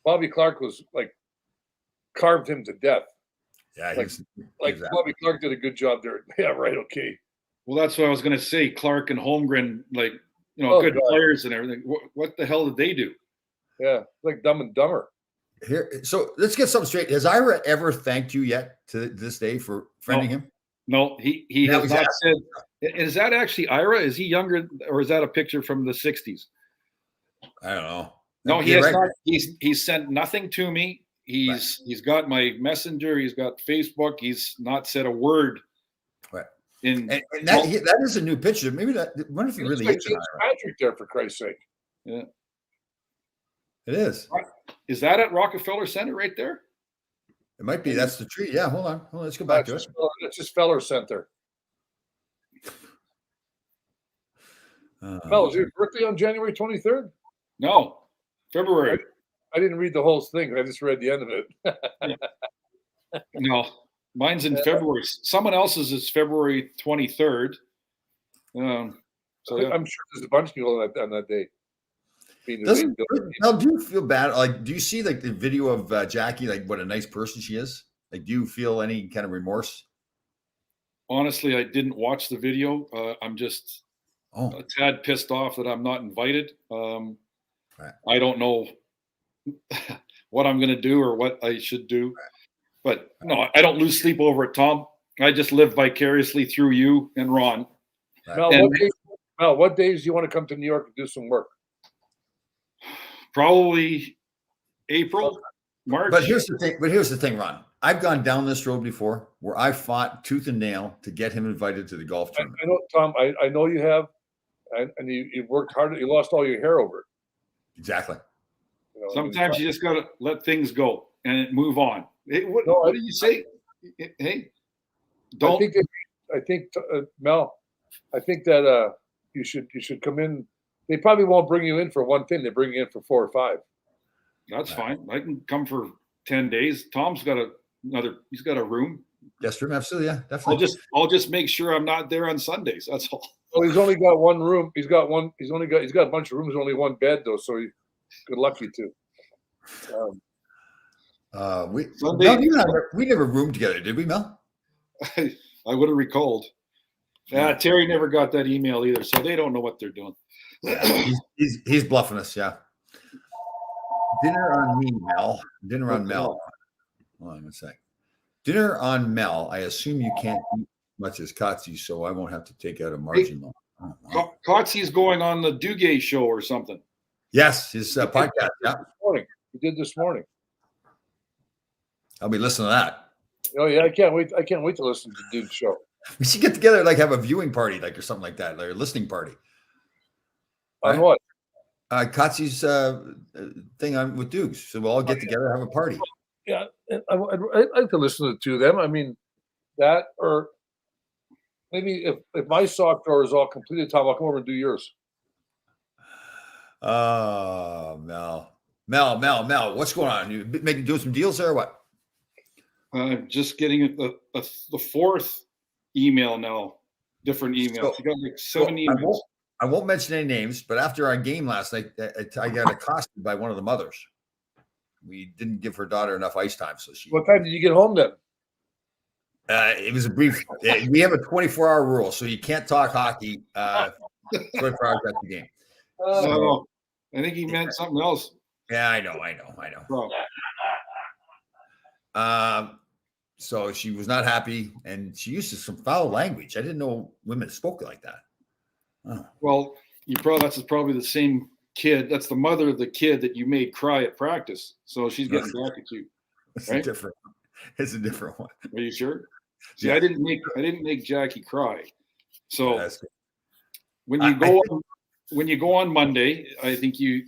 Bobby Clark was like carved him to death. Yeah, Bobby Clark did a good job there. Yeah, right. Okay. Well, that's what I was going to say. Clark and Holmgren, good players and everything. What the hell did they do? Yeah, like Dumb and Dumber. Here, so let's get something straight. Has Ira ever thanked you yet to this day for friending him? No, he has not said. Is that actually Ira? Is he younger, or is that a picture from the 60s? I don't know. No, he has not. He's sent nothing to me. He's got my messenger. He's got Facebook. He's not said a word. Right. And that is a new picture. Maybe that. What if it really is Patrick there, for Christ's sake? Yeah, it is. Is that at Rockefeller Center right there? It might be. That's the tree. Yeah. Hold on. Let's go back to it. It's just Feller Center. Is your birthday on January 23rd? No, February. I didn't read the whole thing. I just read the end of it. No, mine's in February. Someone else's is February 23rd. So yeah. I'm sure there's a bunch of people on that day. Now, do you feel bad? Like, do you see like the video of Jackie? Like, what a nice person she is. Like, do you feel any kind of remorse? Honestly, I didn't watch the video. I'm just a tad pissed off that I'm not invited. Right. I don't know what I'm going to do or what I should do. But no, I don't lose sleep over it, Tom. I just live vicariously through you and Ron. Right. Mel, what days do you want to come to New York and do some work? Probably April, March. But here's the thing, Ron. I've gone down this road before where I fought tooth and nail to get him invited to the golf tournament. I know, Tom. I know you have, and you worked hard. You lost all your hair over it. Exactly. Sometimes you just got to let things go and move on. Hey, what do you say? Hey, don't. I think Mel. I think that you should come in. They probably won't bring you in for one thing. They bring you in for 4 or 5. That's fine. I can come for 10 days. Tom's got he's got a room. Guest room, absolutely, yeah, definitely. I'll just make sure I'm not there on Sundays. That's all. Well, he's only got one room. He's got a bunch of rooms, only one bed though. So good luck, you two. We never roomed together, did we, Mel? I would have recalled. Terry never got that email either, so they don't know what they're doing. He's bluffing us, yeah. Dinner on me, Mel. Dinner on Mel. Hold on one sec. Dinner on Mel. I assume you can't eat much as Kotze, so I won't have to take out a margin loan. Kotze's going on the Duguay show or something. Yes, his podcast. Yeah, He did this morning. I'll be listening to that. Oh yeah, I can't wait. I can't wait to listen to Dude's show. We should get together, like have a viewing party, like or something like that, like a listening party. On what? Kotze's thing on with Dukes. So we'll all get together, have a party. Yeah, I'd like to listen to the two of them. I mean, that or maybe if my sock drawer is all completed, Tom, I'll come over and do yours. Oh, Mel, what's going on? You doing some deals there or what? I'm just getting the fourth email now, different email. She got like 7 emails. I won't mention any names, but after our game last night, I got accosted by one of the mothers. We didn't give her daughter enough ice time, so she. What time did you get home then? It was a brief. We have a 24-hour rule, so you can't talk hockey 24 hours after the game. So I think he meant something else. Yeah, I know. Oh. So she was not happy, and she used some foul language. I didn't know women spoke like that. Oh. Well, that's probably the same kid. That's the mother of the kid that you made cry at practice. So she's getting back at you. Right? It's a different one. Are you sure? See, Yeah. I didn't make Jackie cry. So Yeah, when you go on Monday, I think you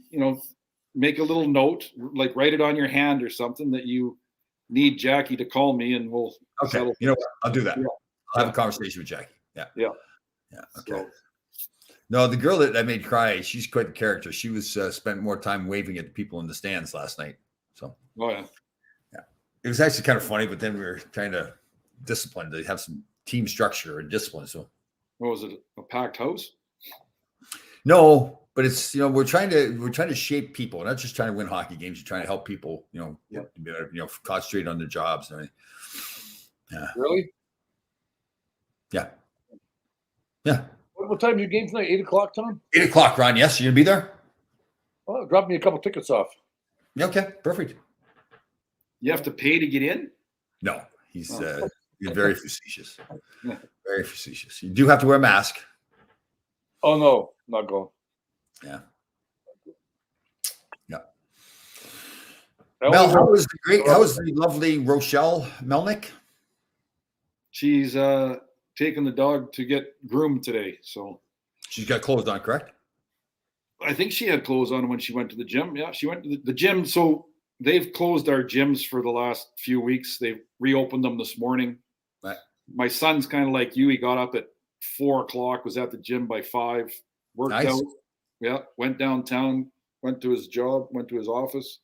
make a little note, like write it on your hand or something that you need Jackie to call me, and we'll settle. You know what? I'll do that. Yeah. I'll have a conversation with Jackie. Yeah. Okay. So, No, the girl that I made cry, she's quite the character. She was spent more time waving at the people in the stands last night. So, yeah. It was actually kind of funny, but then we were trying to discipline to have some team structure and discipline. So, What was it? A packed house? No, but it's we're trying to shape people, not just trying to win hockey games. You're trying to help people, concentrate on their jobs and everything. Yeah. Really? Yeah. What time is your game tonight? 8 o'clock, Tom? 8 o'clock, Ron. Yes, you gonna be there? Oh, drop me a couple tickets off. Yeah, okay, perfect. You have to pay to get in? No, he's very facetious. Very facetious. You do have to wear a mask. Oh no, not going. Yeah. That Mel, was- how was the lovely Rochelle Melnick? She's taking the dog to get groomed today. So She's got clothes on, correct? I think she had clothes on when she went to the gym. Yeah, she went to the gym. So they've closed our gyms for the last few weeks. They've reopened them this morning. Right. My son's kind of like you. He got up at 4 o'clock, was at the gym by 5, worked out. Yeah, went downtown, went to his job, went to his office.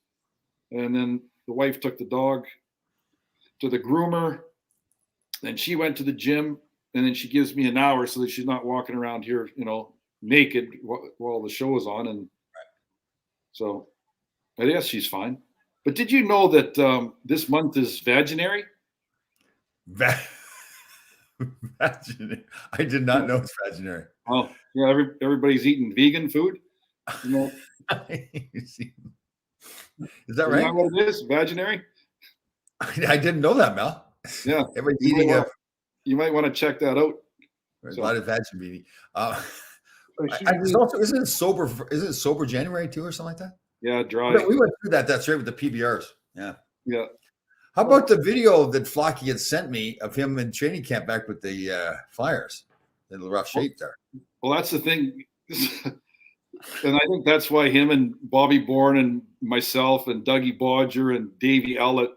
And then the wife took the dog to the groomer. Then she went to the gym. And then she gives me an hour so that she's not walking around here, naked while the show is on. And so I guess she's fine. But did you know that this month is Vaginary? Vaginary. I did not know it's vaginary. Oh, yeah. Everybody's eating vegan food. Is that Isn't right? that what it is? Vaginary? I didn't know that, Mel. Yeah. Everybody's eating You might want to check that out. a lot of vagin beauty. She- Isn't it sober January too or something like that? Yeah, dry. We went through that. That's right with the PBRs. Yeah. Yeah. How about the video that Flocky had sent me of him in training camp back with the Flyers? In the rough shape there. Well, that's the thing. And I think that's why him and Bobby Bourne and myself and Dougie Bodger and Davey Ellett,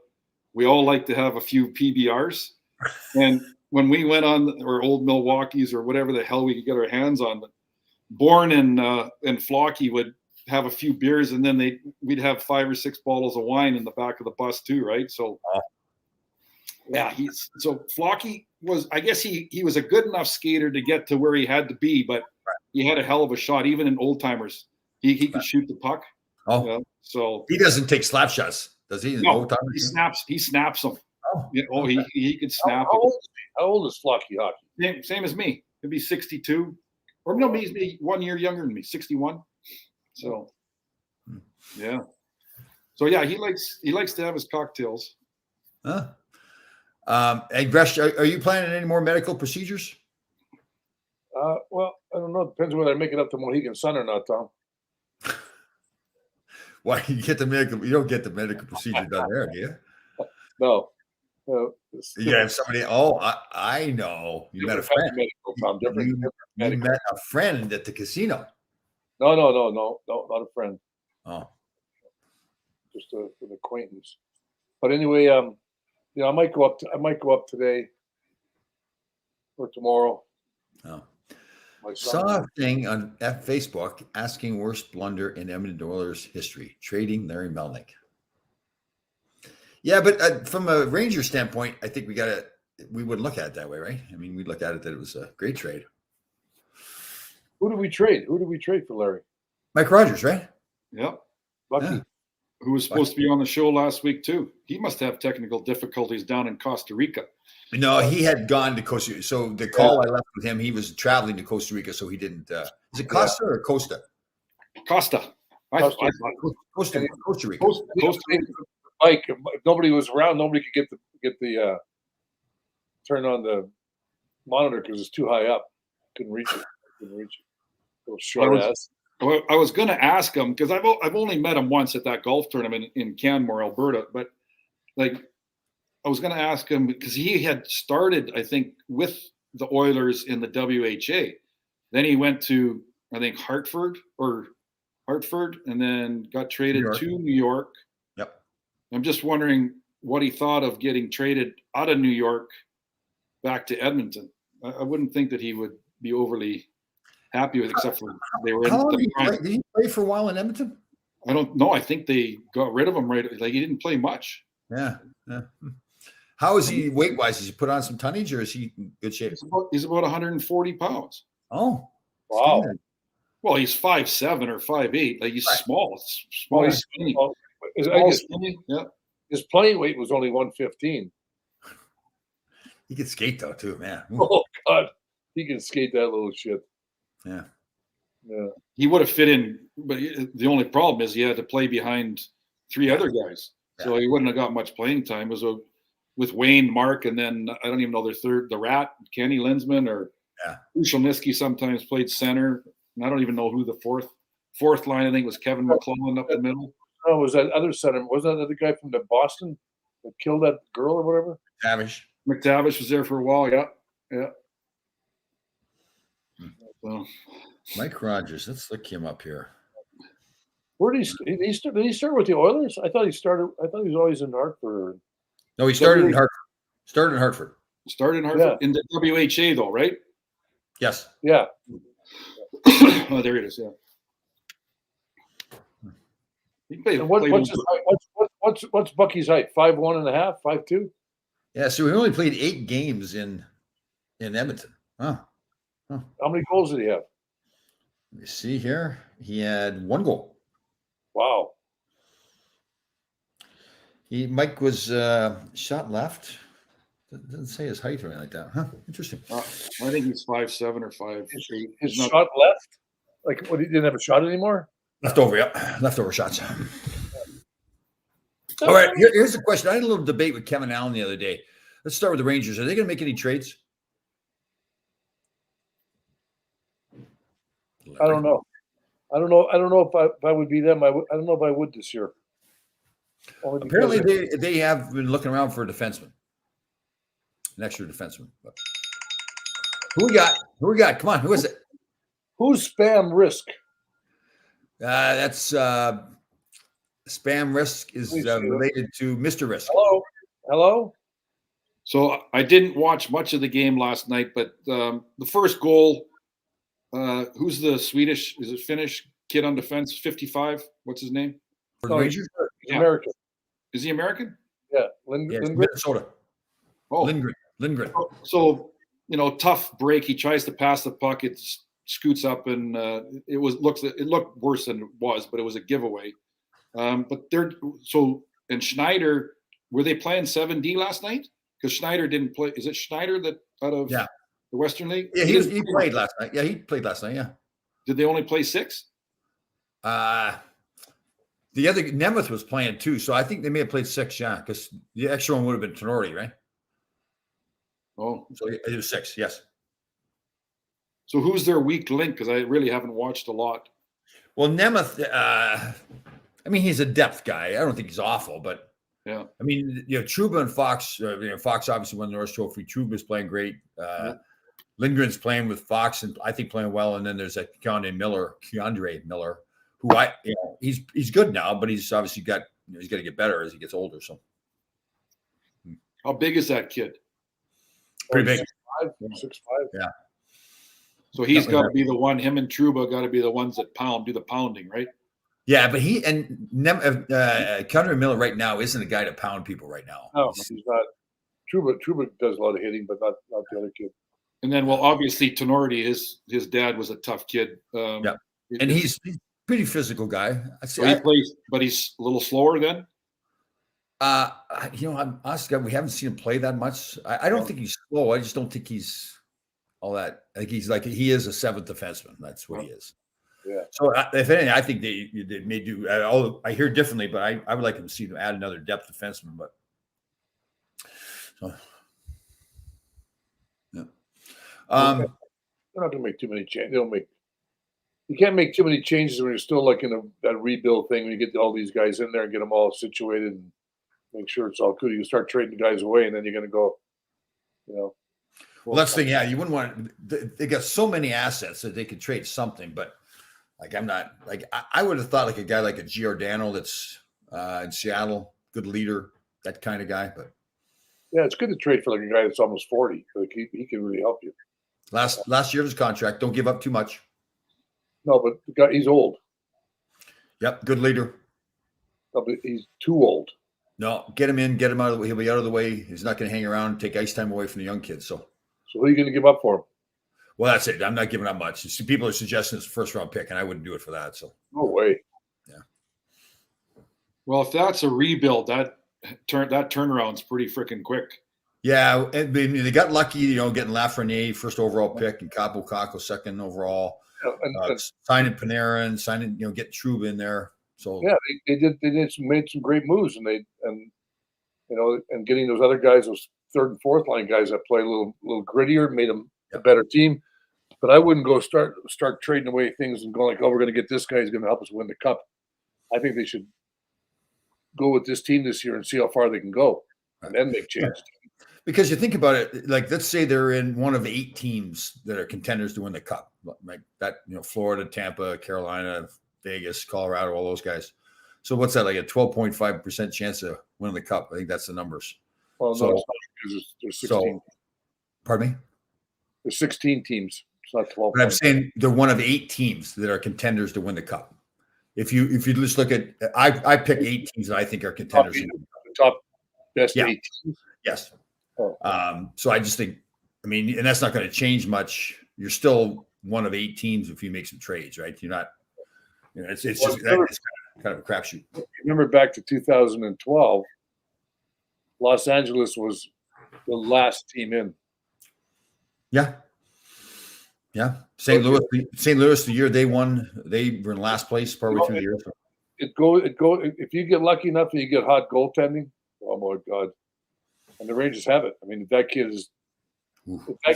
we all like to have a few PBRs. And when we went on, or Old Milwaukee's or whatever the hell we could get our hands on, Bourne and Flocky would have a few beers, and then we'd have 5 or 6 bottles of wine in the back of the bus too, right? So yeah, so Flocky was, I guess he was a good enough skater to get to where he had to be, but he had a hell of a shot, even in old timers. He could shoot the puck. Oh, so he doesn't take slap shots, does he? No, he snaps them. Oh, yeah, he could snap. How old is Flocky Hockey? Same as me. He'd be 62, or no, he's 1 year younger than me, 61. So, yeah. So yeah, he likes to have his cocktails. Huh? And Gresh, are you planning any more medical procedures? Well, I don't know. It depends whether I make it up to Mohegan Sun or not, Tom. Why you get the medical? You don't get the medical procedure done there, do you? No. You have somebody. Oh, I know. You met a friend. Medical, Tom. Different You medical. met a friend at the casino. No, not a friend. Oh, Just an acquaintance. But anyway, I might go up today or tomorrow. oh. My son. Saw a thing on at Facebook asking worst blunder in Edmonton Oilers history: trading Larry Melnick. Yeah, but from a Ranger standpoint, I think we wouldn't look at it that way, right? I mean, we'd look at it that it was a great trade. Who did we trade? Who did we trade for Larry? Mike Rogers, right? Yep. Lucky. Yeah. Who was supposed to be on the show last week too. He must have technical difficulties down in Costa Rica. No, he had gone to Costa Rica. So the call I left with him, he was traveling to Costa Rica, so he didn't. Is it Costa or Costa? Costa. Costa Rica. Costa Rica. Mike, if nobody was around, nobody could get the turn on the monitor because it's too high up. Couldn't reach it. Little short ass. I was going to ask him because I've only met him once at that golf tournament in Canmore, Alberta. But like, I was going to ask him because he had started, I think, with the Oilers in the WHA. Then he went to, I think, Hartford, and then got traded to New York. Yep. I'm just wondering what he thought of getting traded out of New York back to Edmonton. I wouldn't think that he would be overly happy with, except for they were. How long did he play for a while in Edmonton? I don't know. I think they got rid of him right. Like he didn't play much. Yeah. How is he weight wise? Is he put on some tonnage or is he in good shape? He's about 140 pounds. Oh, wow. Well, he's 5'7" or 5'8". Like he's small. Oh, He's skinny. Skinny. Yeah. His playing weight was only 115. He can skate though too, man. Oh God, he can skate that little shit. Yeah. He would have fit in, but the only problem is he had to play behind three other guys, so he wouldn't have got much playing time. It was with Wayne, Mark, and then I don't even know their third, the Rat, Kenny Linsman, or Ushelniski sometimes played center. And I don't even know who the fourth line. I think was Kevin McClellan up the middle. Oh, was that other center? Wasn't that the guy from the Boston that killed that girl or whatever? McTavish was there for a while. Yeah. So. Mike Rogers. Let's look him up here. Where did he start with the Oilers? I thought he was always in Hartford. No, he started in Hartford. Started in Hartford in the WHA though, right? Yes. Yeah. Oh, there it is. Yeah. He played, what's Bucky's height? 5'1.5", 5'2"? Yeah, so he only played 8 games in Edmonton. Huh. How many goals did he have? Let me see here. He had 1 goal. Wow. Mike was shot left. Doesn't say his height or anything like that. Huh? Interesting. I think he's 5'7" or 5'8". His shot left? Like, what? He didn't have a shot anymore? Leftover shots. All right, here's the question. I had a little debate with Kevin Allen the other day. Let's start with the Rangers. Are they going to make any trades? I don't know. I don't know if I would be them. I don't know if I would this year. Apparently, they have been looking around for a defenseman, an extra defenseman. But who we got? Come on, who is it? Who's Spam Risk? That's Spam Risk is related to Mr. Risk. Hello. So I didn't watch much of the game last night, but the first goal. Who's the Swedish? Is it Finnish kid on defense? 55. What's his name? For the Rangers? He's American. Is he American? Yeah, Lindgren. Minnesota. Oh, Lindgren. So tough break. He tries to pass the puck. It scoots up, and it looked worse than it was, but it was a giveaway. But and Schneider, were they playing 7D last night? Because Schneider didn't play. Is it Schneider that out of the Western League? Yeah, he played last night. Yeah, he played last night. Yeah. Did they only play 6? The other Nemeth was playing too, so I think they may have played 6. Yeah, because the extra one would have been Tenori, right? Oh, So he was 6. Yes. so who's their weak link? Because I really haven't watched a lot. Well, Nemeth, I mean, he's a depth guy. I don't think he's awful, but Yeah. I mean, Trouba and Fox. Fox obviously won the Norris Trophy. Trouba's playing great. Lindgren's playing with Fox and I think playing well. And then there's that Keandre Miller, who he's good now, but he's obviously got he's got to get better as he gets older. So, how big is that kid? Pretty big. 6'5", 6'5". Yeah. So he's got to be the one. Him and Trouba got to be the ones that do the pounding, right? Yeah, but he and Keandre Miller right now isn't a guy to pound people right now. No, he's not. Trouba does a lot of hitting, but not the other kid. And then, well, obviously Tenorti, his dad was a tough kid. Yeah, and he's pretty physical guy. So he plays, but he's a little slower then. I'm honestly, we haven't seen him play that much. I don't think he's slow. I just don't think he's all that. I think he is a 7th defenseman. That's what he is. Yeah. So if anything, I think they may do. I hear differently, but I would like to see them add another depth defenseman. But so, yeah. They're not going to make too many changes. You can't make too many changes when you're still like in that rebuild thing. When you get all these guys in there and get them all situated and make sure it's all good. You start trading guys away, and then you're going to go. Well, that's the thing. Yeah, you wouldn't want. They got so many assets that they could trade something, but. Like I'm not like I would have thought like a guy like a Giordano that's in Seattle, good leader, that kind of guy. But yeah, it's good to trade for like a guy that's almost 40. Like he can really help you. Last year's contract, don't give up too much. No, but the guy he's old. Yep, good leader. No, but he's too old. No, get him in, get him out of the way. He'll be out of the way. He's not going to hang around and take ice time away from the young kids. So what are you going to give up for him? Well, that's it. I'm not giving up much. People are suggesting it's a 1st-round pick, and I wouldn't do it for that. So no way. Yeah. Well, if that's a rebuild, that turnaround's pretty freaking quick. Yeah, and they got lucky, getting Lafreniere 1st overall pick and Capo Caco 2nd overall. Signing Panarin, getting Trouba in there. So yeah, they made some great moves, and getting those other guys, those 3rd and 4th line guys that play a little grittier, made them a better team. But I wouldn't go start trading away things and going like, oh, we're going to get this guy who's going to help us win the cup. I think they should go with this team this year and see how far they can go, and then make changes. Because you think about it, like let's say they're in one of 8 teams that are contenders to win the cup, like that. Florida, Tampa, Carolina, Vegas, Colorado, all those guys. So what's that, like a 12.5% chance of winning the cup? I think that's the numbers. Well, no, it's not because there's 16. Pardon me? There's 16 teams. It's not 12. But I'm saying they're one of 8 teams that are contenders to win the cup. If you just look at, I pick 8 teams that I think are contenders. The top best 8 teams. Yes. Oh. So I just think, and that's not going to change much. You're still one of 8 teams if you make some trades, right? You're not. It's just it's kind of a crapshoot. Remember back to 2012, Los Angeles was the last team in. Yeah. St. Louis, the year they won, they were in last place probably 2 years. It go. If you get lucky enough and you get hot goaltending, oh my God! And the Rangers have it. If that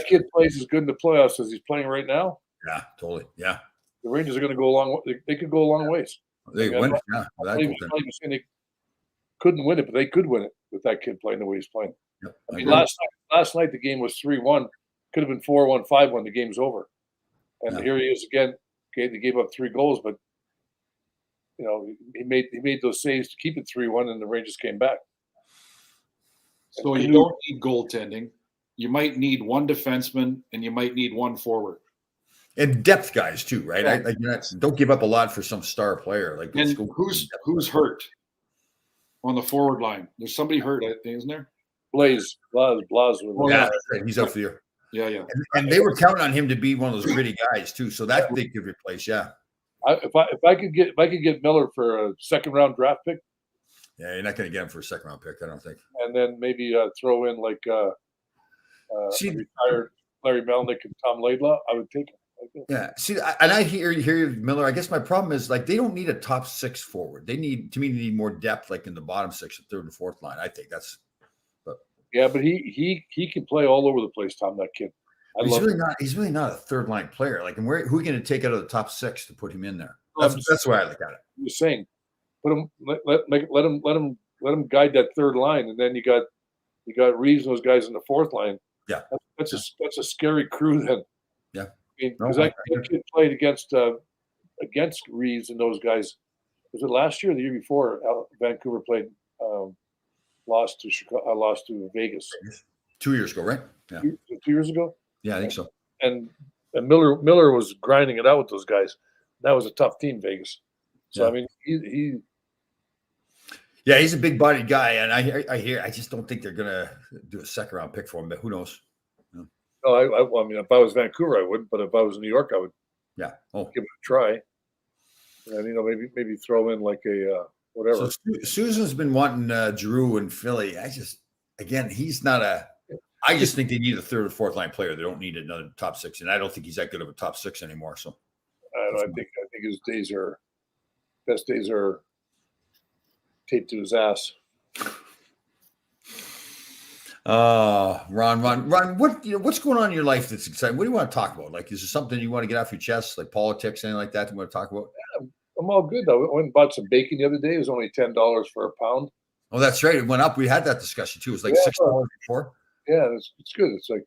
kid plays as good in the playoffs as he's playing right now, yeah, totally, yeah. The Rangers are going to go a long. They could go a long ways. They win, yeah. I'm not even saying they couldn't win it, but they could win it with that kid playing the way he's playing. Yep, last night the game was 3-1. Could have been 4-1, 5-1. The game's over. And here he is again. Okay, they gave up 3 goals, but he made those saves to keep it 3-1, and the Rangers came back. So you don't need goaltending. You might need 1 defenseman, and you might need 1 forward. And depth guys too, right? Yeah. Don't give up a lot for some star player. Like, and who's hurt on the forward line? There's somebody hurt, I think, isn't there? Blaze. Oh, yeah, he's out for the year. Yeah. And they were counting on him to be one of those gritty guys too. So that they could replace. Yeah. If I could get Miller for a 2nd-round draft pick. Yeah, you're not going to get him for a 2nd-round pick, I don't think. And then maybe throw in like retired Larry Melnick and Tom Laidlaw. I would take him. Yeah. See, and I hear you, Miller. I guess my problem is like they don't need a top 6 forward. They need more depth, like in the bottom 6, 3rd and 4th line. I think that's. But Yeah, but he can play all over the place, Tom. That kid. He's really not a third line player. Like, and who are you going to take out of the top 6 to put him in there? That's why I look at it. I'm just saying, put him, let him guide that third line, and then you got Reeves and those guys in the fourth line. Yeah, that's a scary crew then. Yeah, because that kid played against Reeves and those guys. Was it last year or the year before? Vancouver played, lost to Vegas 2 years ago, right? Yeah, 2 years ago. Yeah, I think so. And Miller was grinding it out with those guys. That was a tough team, Vegas. So, yeah. I mean, he yeah, he's a big-bodied guy, and I just don't think they're gonna do a second-round pick for him. But who knows? No, I mean, if I was Vancouver, I wouldn't. But if I was New York, I would. Yeah. Oh, give it a try. And maybe throw in like a whatever. So Susan's been wanting Drew in Philly. He's not a. I just think they need a third or fourth line player. They don't need another top 6, and I don't think he's that good of a top 6 anymore. So I think his best days are taped to his ass. Ron, what's going on in your life that's exciting? What do you want to talk about? Like, is there something you want to get off your chest, like politics, anything like that you want to talk about? Yeah, I'm all good though. I went and bought some bacon the other day. It was only $10 for a pound. Oh, that's right. It went up. We had that discussion too. It was like $6 before. Yeah, it's good. It's like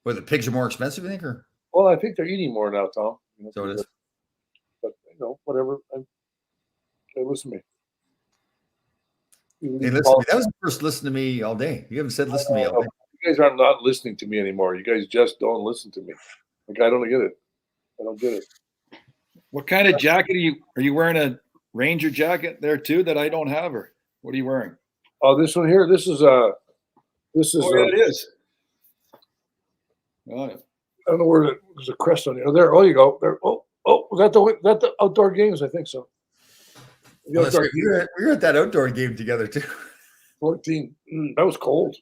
where the pigs are more expensive, you think, or? Well, I think they're eating more now, Tom. So it is. But whatever. Listen to me. Hey, listen to me. That was the first listen to me all day. You haven't said listen to me all day. You guys are not listening to me anymore. You guys just don't listen to me. Like, I don't get it. I don't get it. What kind of jacket are you wearing? A Ranger jacket there too that I don't have, or what are you wearing? Oh, this one here. This is Oh, it is. Oh, yeah. I don't know where there's a crest on it. Oh, there. Oh, you go. There. Oh, was that the outdoor games? I think so. We were at that outdoor game together too. 14. That was cold.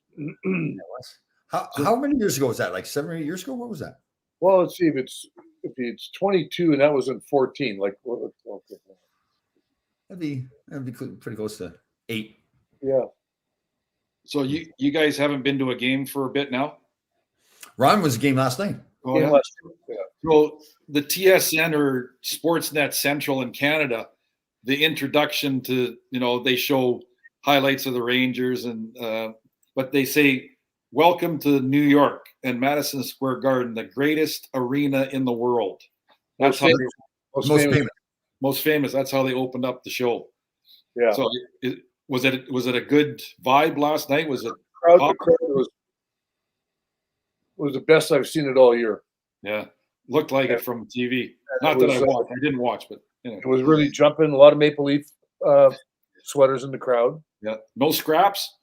How many years ago was that? Like 7 or 8 years ago? What was that? Well, let's see if it's 22 and that was in 14. Like, okay. That'd be pretty close to 8. Yeah. So you guys haven't been to a game for a bit now? Ron was a game last night. Oh, yeah. So the TSN or Sportsnet Central in Canada, the introduction to, they show highlights of the Rangers but they say, welcome to New York and Madison Square Garden, the greatest arena in the world. That's most famous. That's how they opened up the show. Yeah. So was it a good vibe last night? Was it? The crowd was the best I've seen it all year. Yeah, looked like it from TV. Not that I watched. I didn't watch, but it was really jumping. A lot of Maple Leaf sweaters in the crowd. Yeah, no scraps.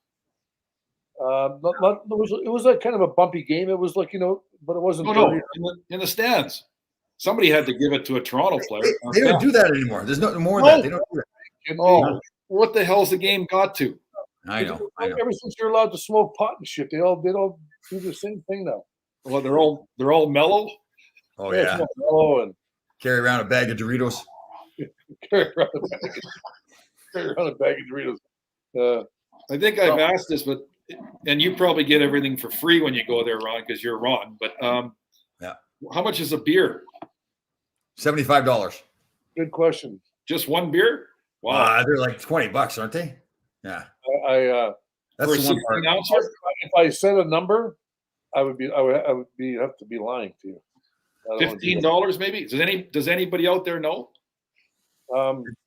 It was like kind of a bumpy game. It was like but it wasn't. No, in the stands. Somebody had to give it to a Toronto player. They don't do that anymore. There's no more of that. They don't do that. Oh, what the hell's the game got to? I know. Ever since you're allowed to smoke pot and shit, they all do the same thing now. Well, they're all mellow. Oh yeah. Mellow and carry around a bag of Doritos. carry around a bag of Doritos. I think I've asked this, and you probably get everything for free when you go there, Ron, because you're Ron. But yeah, how much is a beer? $75. Good question. Just one beer? Wow, they're like $20, aren't they? Yeah. That's the one part. If I said a number, I would have to be lying to you. $15 maybe. Does anybody out there know?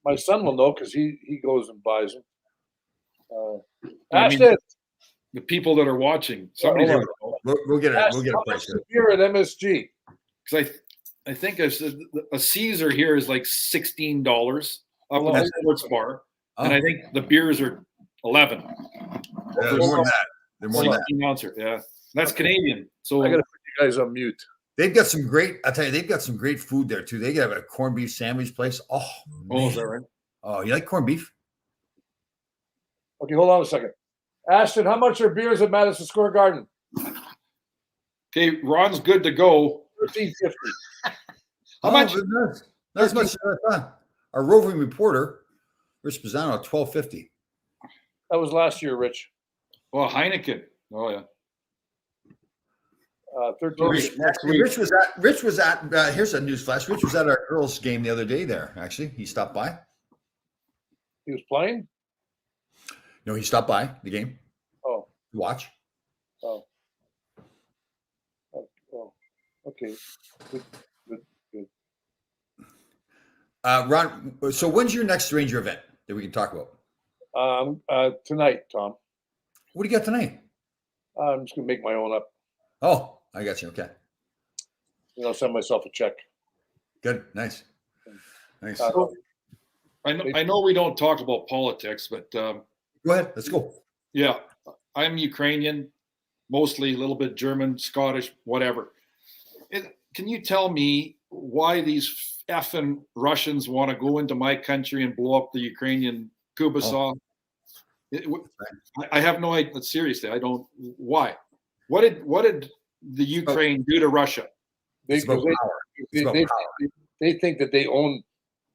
My son will know because he goes and buys them. The people that are watching, somebody we'll get it. We'll get a price here at MSG. Because I think I said a Caesar here is like $16 up in the sports bar, and I think the beers are $11. They're more than that. They're more than that. Ouncer. Yeah, that's Canadian. So I got to put you guys on mute. They've got some great. I'll tell you, they've got some great food there too. They have a corned beef sandwich place. Oh, is that right? Oh, you like corned beef? Okay, hold on a second. Ashton, how much are beers at Madison Square Garden? Okay, Ron's good to go. $13.50. How much? Not as much as I thought. Our roving reporter, Rich Pisano, $12.50. That was last year, Rich. Well, Heineken. Oh yeah. 13 Rich, Rich was at here's a news flash. Rich was at our girls' game the other day there, actually. He stopped by. He was playing? No, he stopped by the game Oh, to watch. oh. Oh, okay. Good. Ron, so when's your next Ranger event that we can talk about? Tonight, Tom. What do you got tonight? I'm just gonna make my own up. Oh, I got you. Okay. Send myself a check. Good. Nice. Nice. I know we don't talk about politics, but Go ahead. Let's go. yeah, I'm Ukrainian, mostly a little bit German, Scottish, whatever. Can you tell me why these effing Russians want to go into my country and blow up the Ukrainian Kubasov? I have no idea. Seriously, I don't. Why? What did the Ukraine do to Russia? They think that they own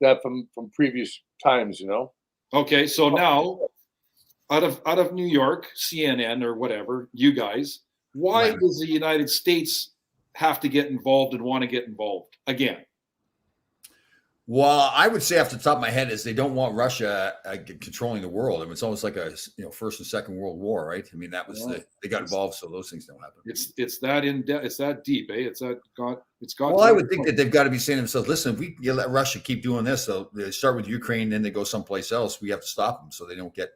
that from previous times. Okay, so now out of New York, CNN or whatever, you guys, why does the United States have to get involved and want to get involved again? Well, I would say off the top of my head is they don't want Russia controlling the world. I mean, it's almost like a First and Second World War, right? I mean, that was they got involved, so those things don't happen. It's that in depth. It's that deep, eh? It's got. Well, I would think that they've got to be saying to themselves, "Listen, if we let Russia keep doing this, so they start with Ukraine, then they go someplace else. We have to stop them so they don't get."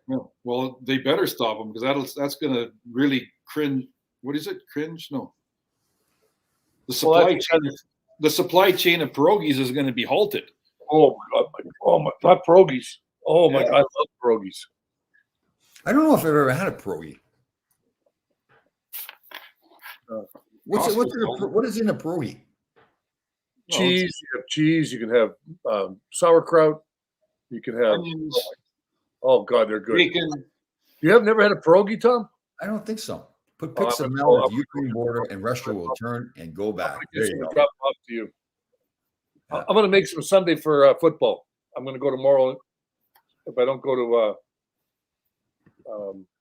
Well, they better stop them because that's going to really cringe. What is it? Cringe? No. The supply chain of pierogies is going to be halted. Oh my God! Not pierogies. Oh my God! I love pierogies. I don't know if I've ever had a pierogi. What is in a pierogi? Cheese. You have cheese. You can have sauerkraut. You can have onions. Oh God, they're good. Bacon. You have never had a pierogi, Tom? I don't think so. Put pics of Mel at the Ukraine border, and Russia will turn and go back. There you go. Drop off to you. I'm going to make some Sunday for football. I'm going to go tomorrow. If I don't go to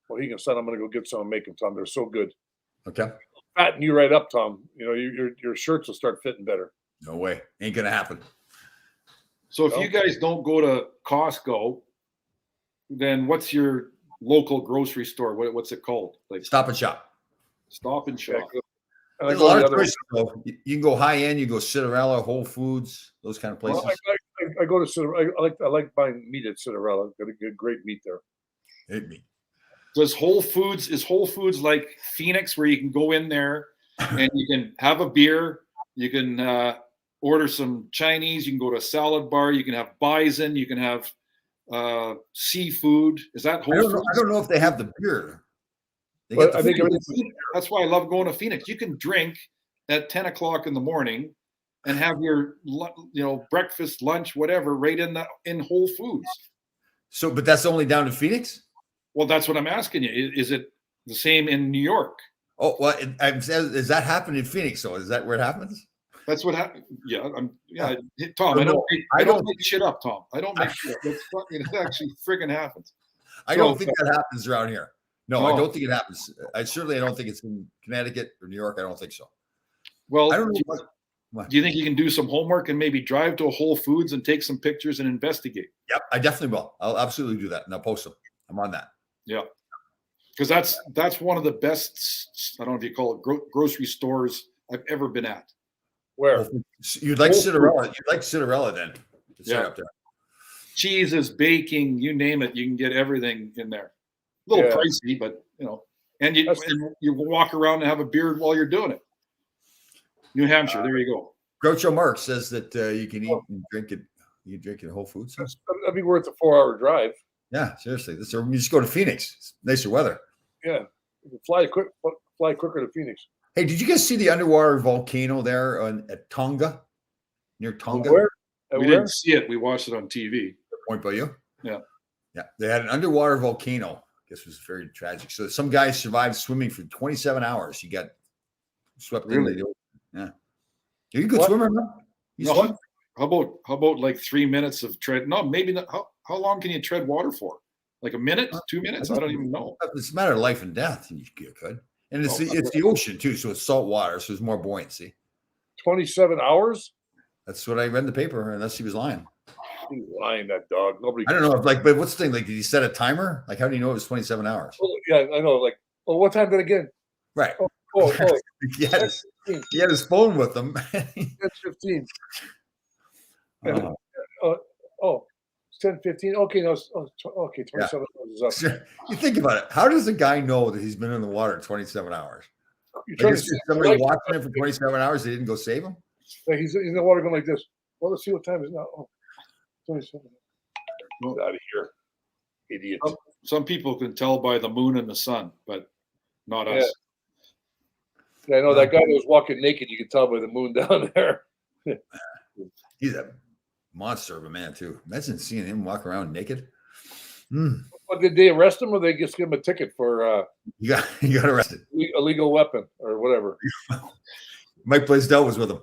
Mohegan Sun, I'm going to go get some and make them, Tom. They're so good. Okay. Fatten you right up, Tom. Your shirts will start fitting better. No way. Ain't going to happen. So if you guys don't go to Costco, then what's your local grocery store? What's it called? Like Stop and Shop. Stop and Shop. And There's a lot of choices, though. You can go high end. You go Cinderella, Whole Foods, those kind of places. Well, I go to Cinderella. I like buying meat at Cinderella. Got a good, great meat there. Hate me. Is Whole Foods like Phoenix, where you can go in there and you can have a beer, you can order some Chinese, you can go to a salad bar, you can have bison, you can have seafood. Is that Whole Foods? I don't know if they have the beer. I think that's why I love going to Phoenix. You can drink at 10 o'clock in the morning and have your breakfast, lunch, whatever, right in Whole Foods. So, but that's only down to Phoenix? Well, that's what I'm asking you. Is it the same in New York? Oh, well, does that happen in Phoenix? So is that where it happens? That's what happened. Yeah, Tom. I don't make shit up, Tom. I don't make shit up. It actually friggin' happens. I don't think that happens around here. No, I don't think it happens. I don't think it's in Connecticut or New York. I don't think so. Well, I don't know. Do you think you can do some homework and maybe drive to a Whole Foods and take some pictures and investigate? Yep, I definitely will. I'll absolutely do that, and I'll post them. I'm on that. Yeah, because that's one of the best. I don't know if you call it grocery stores I've ever been at. Where you'd like Cinderella? You'd like Cinderella then? Yeah, up there. Cheeses, baking, you name it, you can get everything in there. A little pricey, but and you walk around and have a beer while you're doing it. New Hampshire, there you go. Groucho Marx says that you can eat and drink it. You drink it at Whole Foods. That'd be worth a 4-hour drive. Yeah, seriously. You just go to Phoenix. It's nicer weather. Yeah, you can fly quicker to Phoenix. Hey, did you guys see the underwater volcano there at Tonga, near Tonga? Where? We didn't see it. We watched it on TV. Point by you. Yeah. Yeah, they had an underwater volcano. I guess it was very tragic. So some guy survived swimming for 27 hours. He got swept into the ocean. Yeah. Are you a good swimmer, man? No, how about like 3 minutes of tread? No, maybe not. How long can you tread water for? Like a minute, 2 minutes? I don't even know. It's a matter of life and death. You could. And it's the ocean too, so it's salt water, so there's more buoyancy. 27 hours? That's what I read in the paper, unless he was lying. He's lying, that dog. Nobody. I don't know. But what's the thing? Like, did he set a timer? Like, how do you know it was 27 hours? Oh, yeah, I know. Like, what time did it get? Right. Oh, he had his phone with him. 10:15. Oh. It's 10:15. Okay, no, okay, 27 hours is up. You think about it. How does a guy know that he's been in the water 27 hours? You're Like, trying is to somebody watching him for 27 hours? They didn't go save him? Like he's in the water going like this. Well, let's see what time it is now. Oh, 27. Get out of here, idiot. Some people can tell by the moon and the sun, but not us. Yeah, I know that guy that was walking naked. You can tell by the moon down there. He's a monster of a man, too. Imagine seeing him walk around naked. Well, did they arrest him, or they just give him a ticket for You got arrested. illegal weapon or whatever? Mike Blaisdell was with him.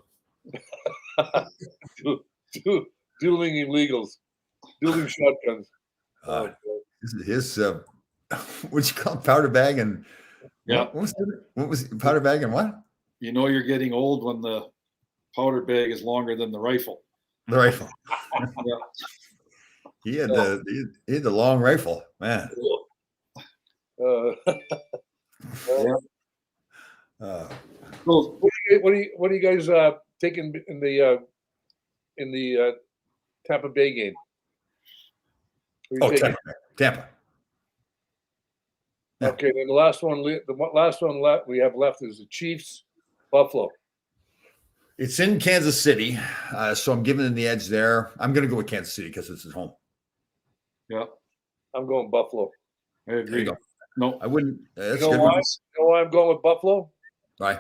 Dueling illegals, dueling shotguns. His what'd you call it? Powder bag and what was powder bag and what? You know you're getting old when the powder bag is longer than the rifle. The rifle. Yeah. He had the long rifle, man. What do you guys taking in the Tampa Bay game? Tampa. Yeah. Okay, then the last one we have left is the Chiefs, Buffalo. It's in Kansas City, so I'm giving them the edge there. I'm going to go with Kansas City because it's at home. Yeah, I'm going Buffalo. I agree. No, I wouldn't. That's You know good. why? You know why I'm going with Buffalo? Right.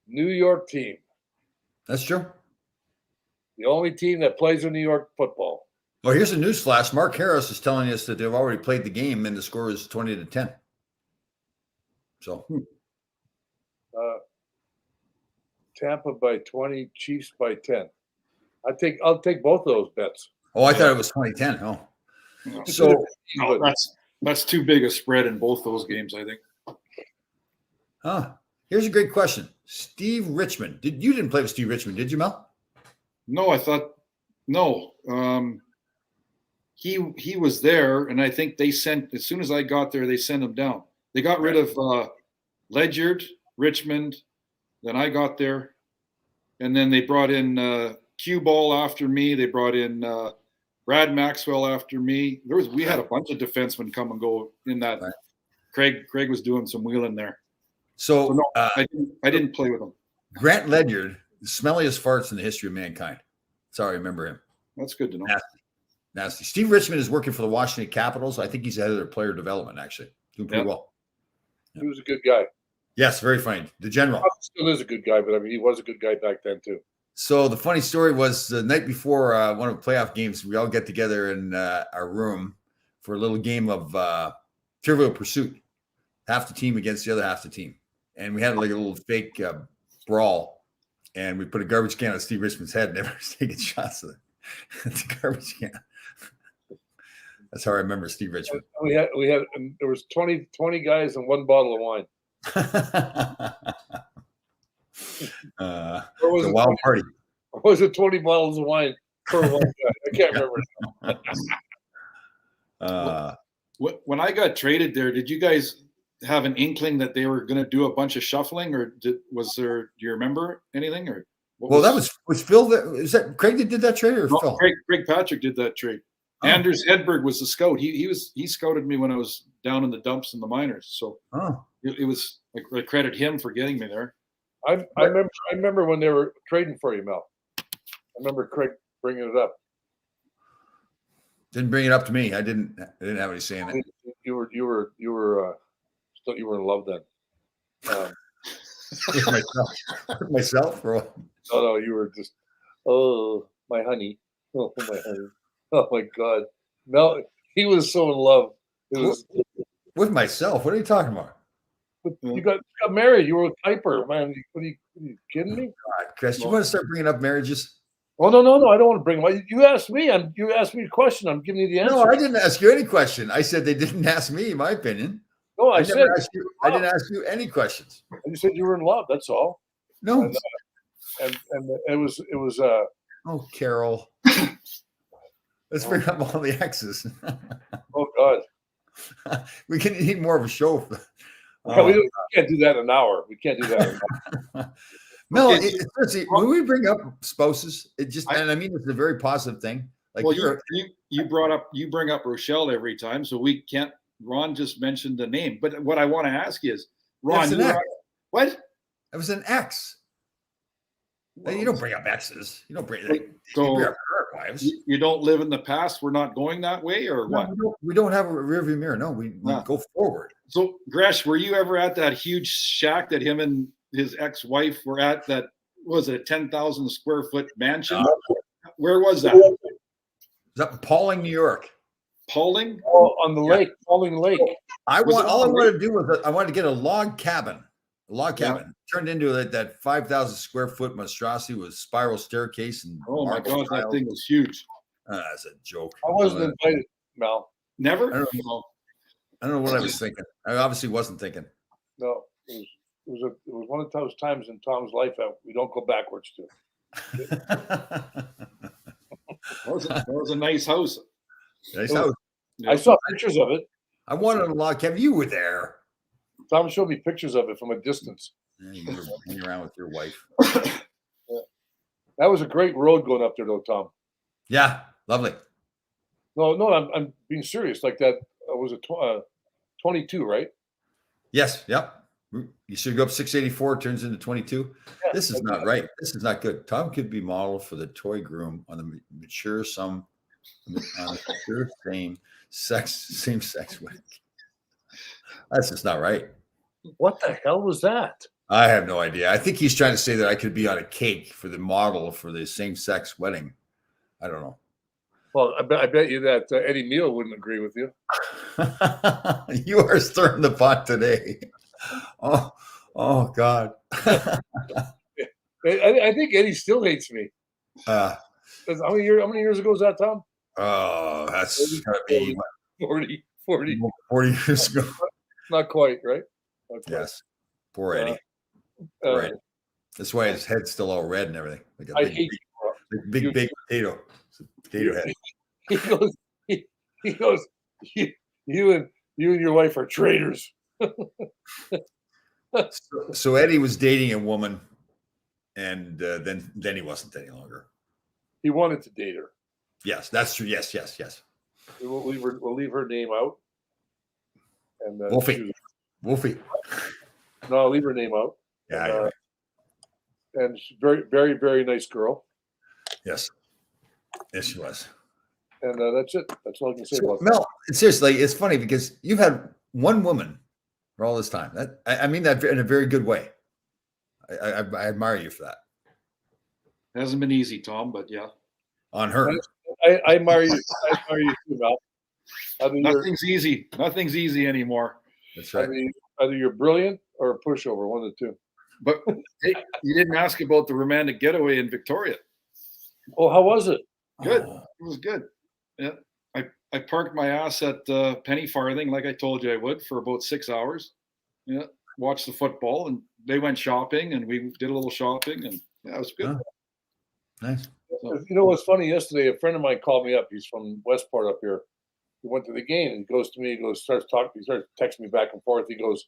New York team. That's true. The only team that plays in New York football. Well, here's a news flash. Mark Harris is telling us that they've already played the game and the score is 20-10. So Tampa by 20, Chiefs by 10. I'll take both of those bets. Oh, I thought it was 20-10. Oh. So no, that's too big a spread in both those games, I think. Here's a great question. Steve Richmond. You didn't play with Steve Richmond, did you, Mel? No, I thought no. He was there, and I think they sent as soon as I got there, they sent him down. They got rid of Ledyard, Richmond. Then I got there, and then they brought in Cue Ball after me. They brought in Brad Maxwell after me. We had a bunch of defensemen come and go in that. Right. Craig was doing some wheeling there. So no, I didn't play with him. Grant Ledyard, the smelliest farts in the history of mankind. That's how I remember him. That's good to know. Nasty. Steve Richmond is working for the Washington Capitals. I think he's head of their player development, actually. Doing pretty well. Yeah. He was a good guy. Yes, very funny. The general. He still is a good guy, but I mean, he was a good guy back then, too. So the funny story was the night before one of the playoff games, we all get together in our room for a little game of Trivial Pursuit. Half the team against the other half the team. And we had like a little fake brawl. And we put a garbage can on Steve Richmond's head and everyone's taking shots of the garbage can. That's how I remember Steve Richmond. There was 20 guys and one bottle of wine. It was a wild party. Or was it 20 bottles of wine per one guy? I can't remember. When I got traded there, did you guys have an inkling that they were going to do a bunch of shuffling, or do you remember anything? Or that was Phil. Is that Craig that did that trade, or Phil? Craig Patrick did that trade. Oh. Anders Hedberg was the scout. He scouted me when I was down in the dumps in the minors. So it was like I credit him for getting me there. I remember when they were trading for you, Mel. I remember Craig bringing it up. Didn't bring it up to me. I didn't have any say in it. You were in love then. With myself, or what? No, you were just my honey. Oh my honey. Oh my God. Mel, he was so in love. With myself. What are you talking about? You got married. You were a typer, man. Are you kidding me? God, Chris, you want to start bringing up marriages? Oh no! I don't want to bring them up. You asked me. You asked me a question. I'm giving you the answer. No, I didn't ask you any question. I said they didn't ask me, in my opinion. No, I said asked you. I didn't ask you any questions. you said you were in love. That's all. No. And it was. Oh, Carol. Let's bring up all the X's. Oh God. We can need more of a show. We can't do that in an hour. We can't do that. In an hour. No, Okay. seriously, when we bring up spouses, it just, and I mean, it's a very positive thing. Like, well, you bring up Rochelle every time, so we can't. Ron just mentioned the name, but what I want to ask is, Ron, what? It was an ex. Well, you don't bring up exes. You don't bring so, you bring up current wives. You don't live in the past. We're not going that way, or what? We don't have a rearview mirror. No, we go forward. So, Gresh, were you ever at that huge shack that him and his ex-wife were at? That was a 10,000 square foot mansion. Where was that? Is that in Pauling, New York? Pauling? Oh, on the lake, Pauling Lake. All I wanted to do was I wanted to get a log cabin. Turned into that 5,000 square foot monstrosity with spiral staircase and oh my God, that thing was huge. That's a joke. I wasn't invited, Mel. Never. I don't know what I was thinking. I obviously wasn't thinking. No, it was one of those times in Tom's life that we don't go backwards to. That was a nice house. Nice house. I saw pictures of it. I wanted a log cabin. You were there. Tom showed me pictures of it from a distance. Yeah, you were hanging around with your wife. Yeah. That was a great road going up there, though, Tom. Yeah, lovely. No, I'm being serious. Like that was a 22, right? Yes. Yep. You should go up 684, turns into 22. Yeah, this is not right. This is not good. Tom could be modeled for the toy groom on the mature same sex wedding. That's just not right. What the hell was that? I have no idea. I think he's trying to say that I could be on a cake for the model for the same-sex wedding. I don't know. Well, I bet you that Eddie Meal wouldn't agree with you. You are stirring the pot today. Oh God. I think Eddie still hates me. How many years ago was that, Tom? Oh, that's gotta be 40 years ago. Not quite, right? Yes. Poor Eddie. Right. That's why his head's still all red and everything. Like a big potato. Potato head. He goes, you and your wife are traitors. So Eddie was dating a woman, and then he wasn't any longer. He wanted to date her. Yes, that's true. Yes. We'll leave her name out. And Wolfie. No, I'll leave her name out. Yeah. And she's very, very, very nice girl. Yes, she was. And that's it. That's all I can say about that. Mel, seriously, it's funny because you've had one woman for all this time. That I mean that in a very good way. I admire you for that. It hasn't been easy, Tom, but yeah. On her. I admire you. I admire you too, Mel. Nothing's easy. Nothing's easy anymore. That's right. Either you're brilliant or a pushover, one of the two. But hey, you didn't ask about the romantic getaway in Victoria. Oh, how was it? Good. It was good. Yeah. I parked my ass at Penny Farthing, like I told you I would, for about 6 hours. Yeah. Watched the football, and they went shopping, and we did a little shopping, and yeah, it was good. Nice. So, you know what's funny? Yesterday, a friend of mine called me up. He's from Westport up here. He went to the game and he goes to me. He starts texting me back and forth. He goes,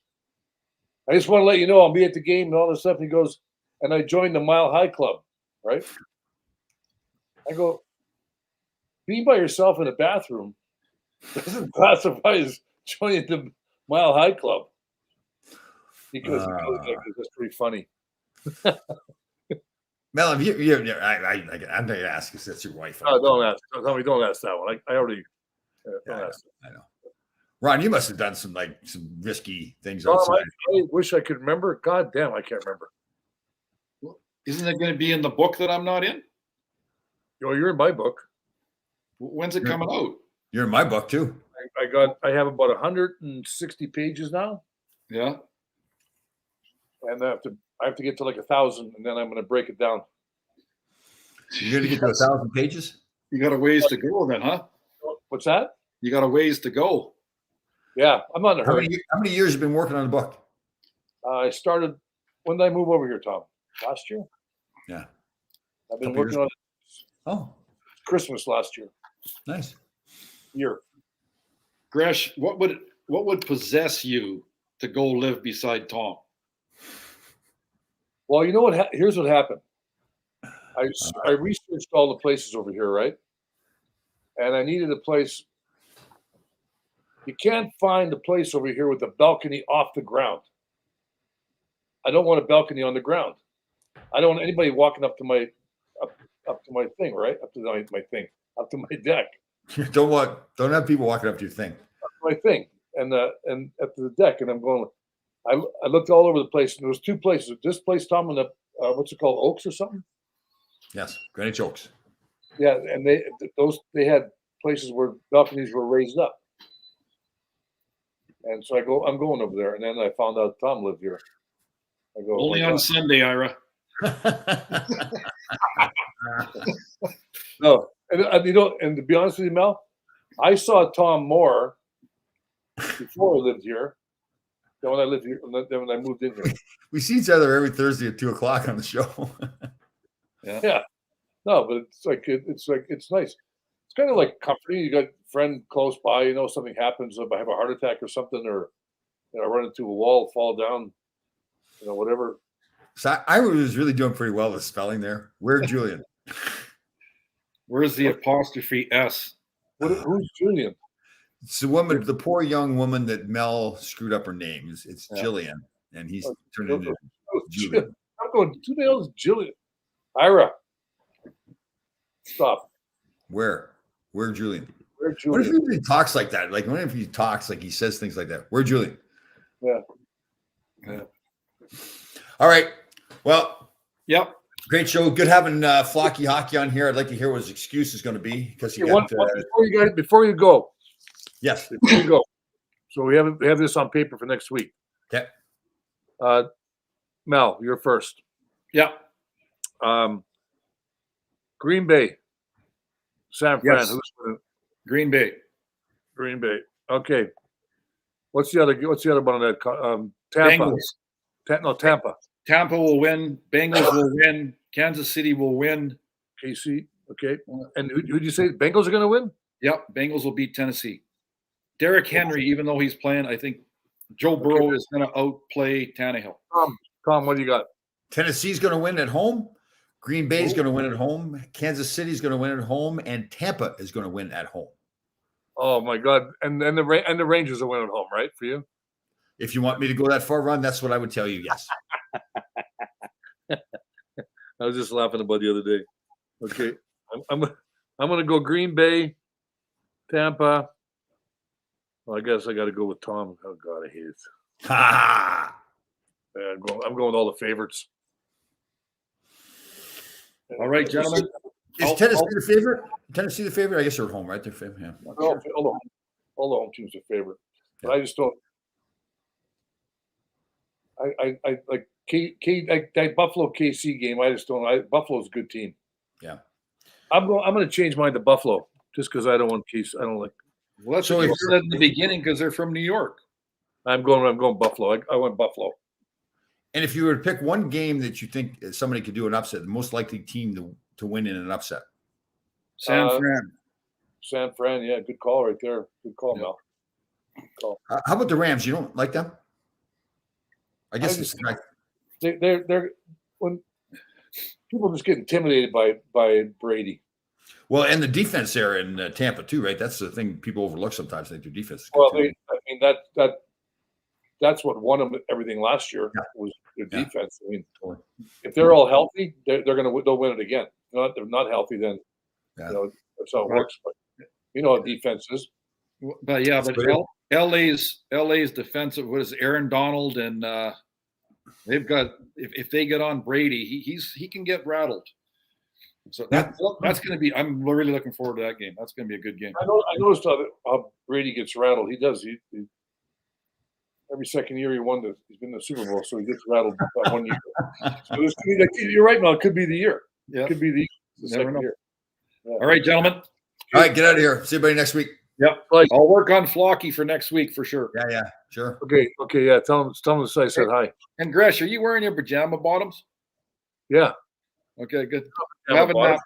"I just want to let you know I'll be at the game and all this stuff." He goes, "And I joined the Mile High Club, right?" I go, "Being by yourself in a bathroom doesn't classify as joining the Mile High Club." He goes, "That's pretty funny." Mel, I'm going to ask you, that's your wife. Don't ask that one. I already. I know. Ron, you must have done some risky things I wish I could remember. God damn, I can't remember. Isn't it going to be in the book that I'm not in? Oh, you're in my book. When's it coming out? You're in my book too. I have about 160 pages now. Yeah. And I have to get to like 1,000, and then I'm going to break it down. You're going to get to 1,000 pages? You got a ways to go then, huh? What's that? You got a ways to go. Yeah, I'm not in a How hurry. many years have you been working on the book? I started. When did I move over here, Tom? Last year. Yeah. I've been Couple working years. on it Oh, Christmas last nice. year. Gresh, what would possess you to go live beside Tom? Well, you know what? Here's what happened. I researched all the places over here, right? And I needed a place. You can't find a place over here with a balcony off the ground. I don't want a balcony on the ground. I don't want anybody walking up to my thing, right? Up to my deck, Don't have people walking up to your thing. my thing, and up to the deck. And I'm going. I looked all over the place, and there was two places. This place, Tom, and the what's it called, Oaks or something? Yes, Greenwich Oaks. Yeah, and they had places where balconies were raised up. And so I'm going over there, and then I found out Tom lived here. I go, Only oh on Sunday, Ira. no, and to be honest with you, Mel, I saw Tom more before I lived here than when I lived here, than when I moved in here. We see each other every Thursday at 2:00 on the show. Yeah, no, but it's nice. It's kind of like comforting. You got a friend close by. Something happens. If I have a heart attack or something, or I run into a wall, fall down, whatever. So I was really doing pretty well with spelling there. Where Julian? Where's the apostrophe S? Who's Julian? It's the woman, the poor young woman that Mel screwed up her name. It's Jillian, and he's turned into Julian. I'm going, who the hell is Julian? Ira. Stop. Where Julian? Where What if Julian? he talks like that? Like, what if he talks like he says things like that? Where Julian? Yeah. All right. Well, Yep. great show. Good having Flocky Hockey on here. I'd like to hear what his excuse is going to be because he got. Before you go. Yes. Before you go. So we have this on paper for next week. Okay. Mel, you're first. Yeah. Green Bay, San Fran. Yes. Who's winning? Green Bay. Green Bay. Okay. What's the other one on that? Tampa. Bengals. Tampa. Tampa will win. Bengals will win. Kansas City will win. KC. Okay. And who did you say Bengals are going to win? Yep. Bengals will beat Tennessee. Derrick Henry, even though he's playing, I think Joe Burrow is going to outplay Tannehill. Tom, what do you got? Tennessee's going to win at home. Green Bay is going to win at home. Kansas City is going to win at home, and Tampa is going to win at home. Oh my God! And the Rangers will win at home, right? For you? If you want me to go that far, Ron, that's what I would tell you. Yes. I was just laughing about the other day. Okay, I'm going to go Green Bay, Tampa. Well, I guess I got to go with Tom. Oh God, I hate it. Ha! Yeah, I'm going with all the favorites. All right, gentlemen. Is Tennessee the favorite? Tennessee the favorite? I guess they're at home, right? They're favorite. Yeah. All the home teams are favorite, but I just don't. I like that Buffalo KC game. I just don't. Buffalo's a good team. Yeah. I'm going to change mine to Buffalo just because I don't want KC. I don't like. Well, that's what you said in the beginning because they're from New York. I'm going Buffalo. I went Buffalo. And if you were to pick one game that you think somebody could do an upset, the most likely team to win in an upset? San Fran. San Fran, yeah, good call right there. Good call, Mel. Good call. How about the Rams? You don't like them? I guess they're when people just get intimidated by Brady. Well, and the defense there in Tampa too, right? That's the thing people overlook sometimes. They do defense. Is good Well, too. that's what won them everything last year was their Yeah. defense. I mean, if they're all healthy, they'll win it again. If they're not healthy, then that's how it works. But you know how defense is. But yeah, but LA's defensive was Aaron Donald, and they've got if they get on Brady, he can get rattled. So that's going to be. I'm really looking forward to that game. That's going to be a good game. I noticed how Brady gets rattled. He does. He every second year he's been in the Super Bowl, so he gets rattled 1 year. So you're right, Mel. It could be the year. Yeah. It could be the year. It's the Never second know. year. Yeah. All right, gentlemen. All right, get out of here. See everybody next week. Yep. Like- I'll work on Flocky for next week for sure. Yeah, sure. Okay, yeah. Tell him I said hi. And Gresh, are you wearing your pajama bottoms? Yeah. Okay, good. You Pajama haven't bottoms.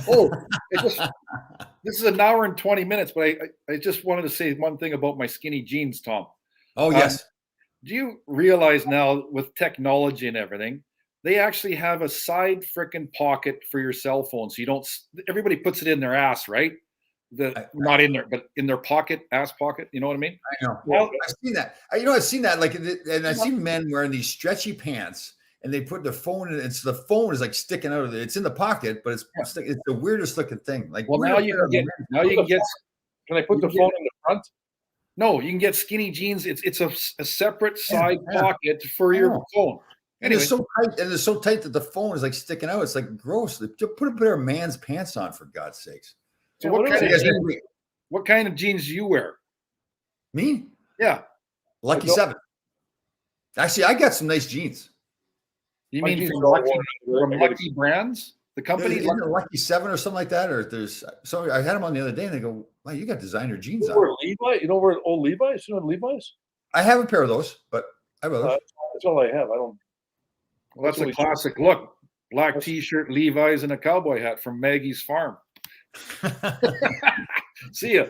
Oh, this is an hour and 20 minutes, but I just wanted to say one thing about my skinny jeans, Tom. Oh, yes. Do you realize now with technology and everything, they actually have a side frickin' pocket for your cell phone. So you don't, everybody puts it in their ass, right? Not in there, but in their pocket, ass pocket. You know what I mean? I know. Well, I've seen that. I've seen that. Like, and I've seen men wearing these stretchy pants, and they put their phone in, and so the phone is like sticking out of it. It's in the pocket, but it's the weirdest looking thing. Like, well, now you can get. Can I put the phone in the front? No, you can get skinny jeans. It's a separate side pocket for your phone. And it's so tight, and it's so tight that the phone is like sticking out. It's like gross. Just put a pair of man's pants on, for God's sakes. So what kind of jeans do you wear? Me? Yeah. Lucky 7. Actually, I got some nice jeans. You mean from Lucky Brands? The company? Isn't it Lucky 7 or something like that? Or there's so I had them on the other day, and they go, "Wow, you got designer jeans on." Levi? You know where old Levi's? You know Levi's? I have a pair of those, but I will. That's all I have. I don't. Well, that's a classic look. Black T-shirt, Levi's, and a cowboy hat from Maggie's Farm. See ya.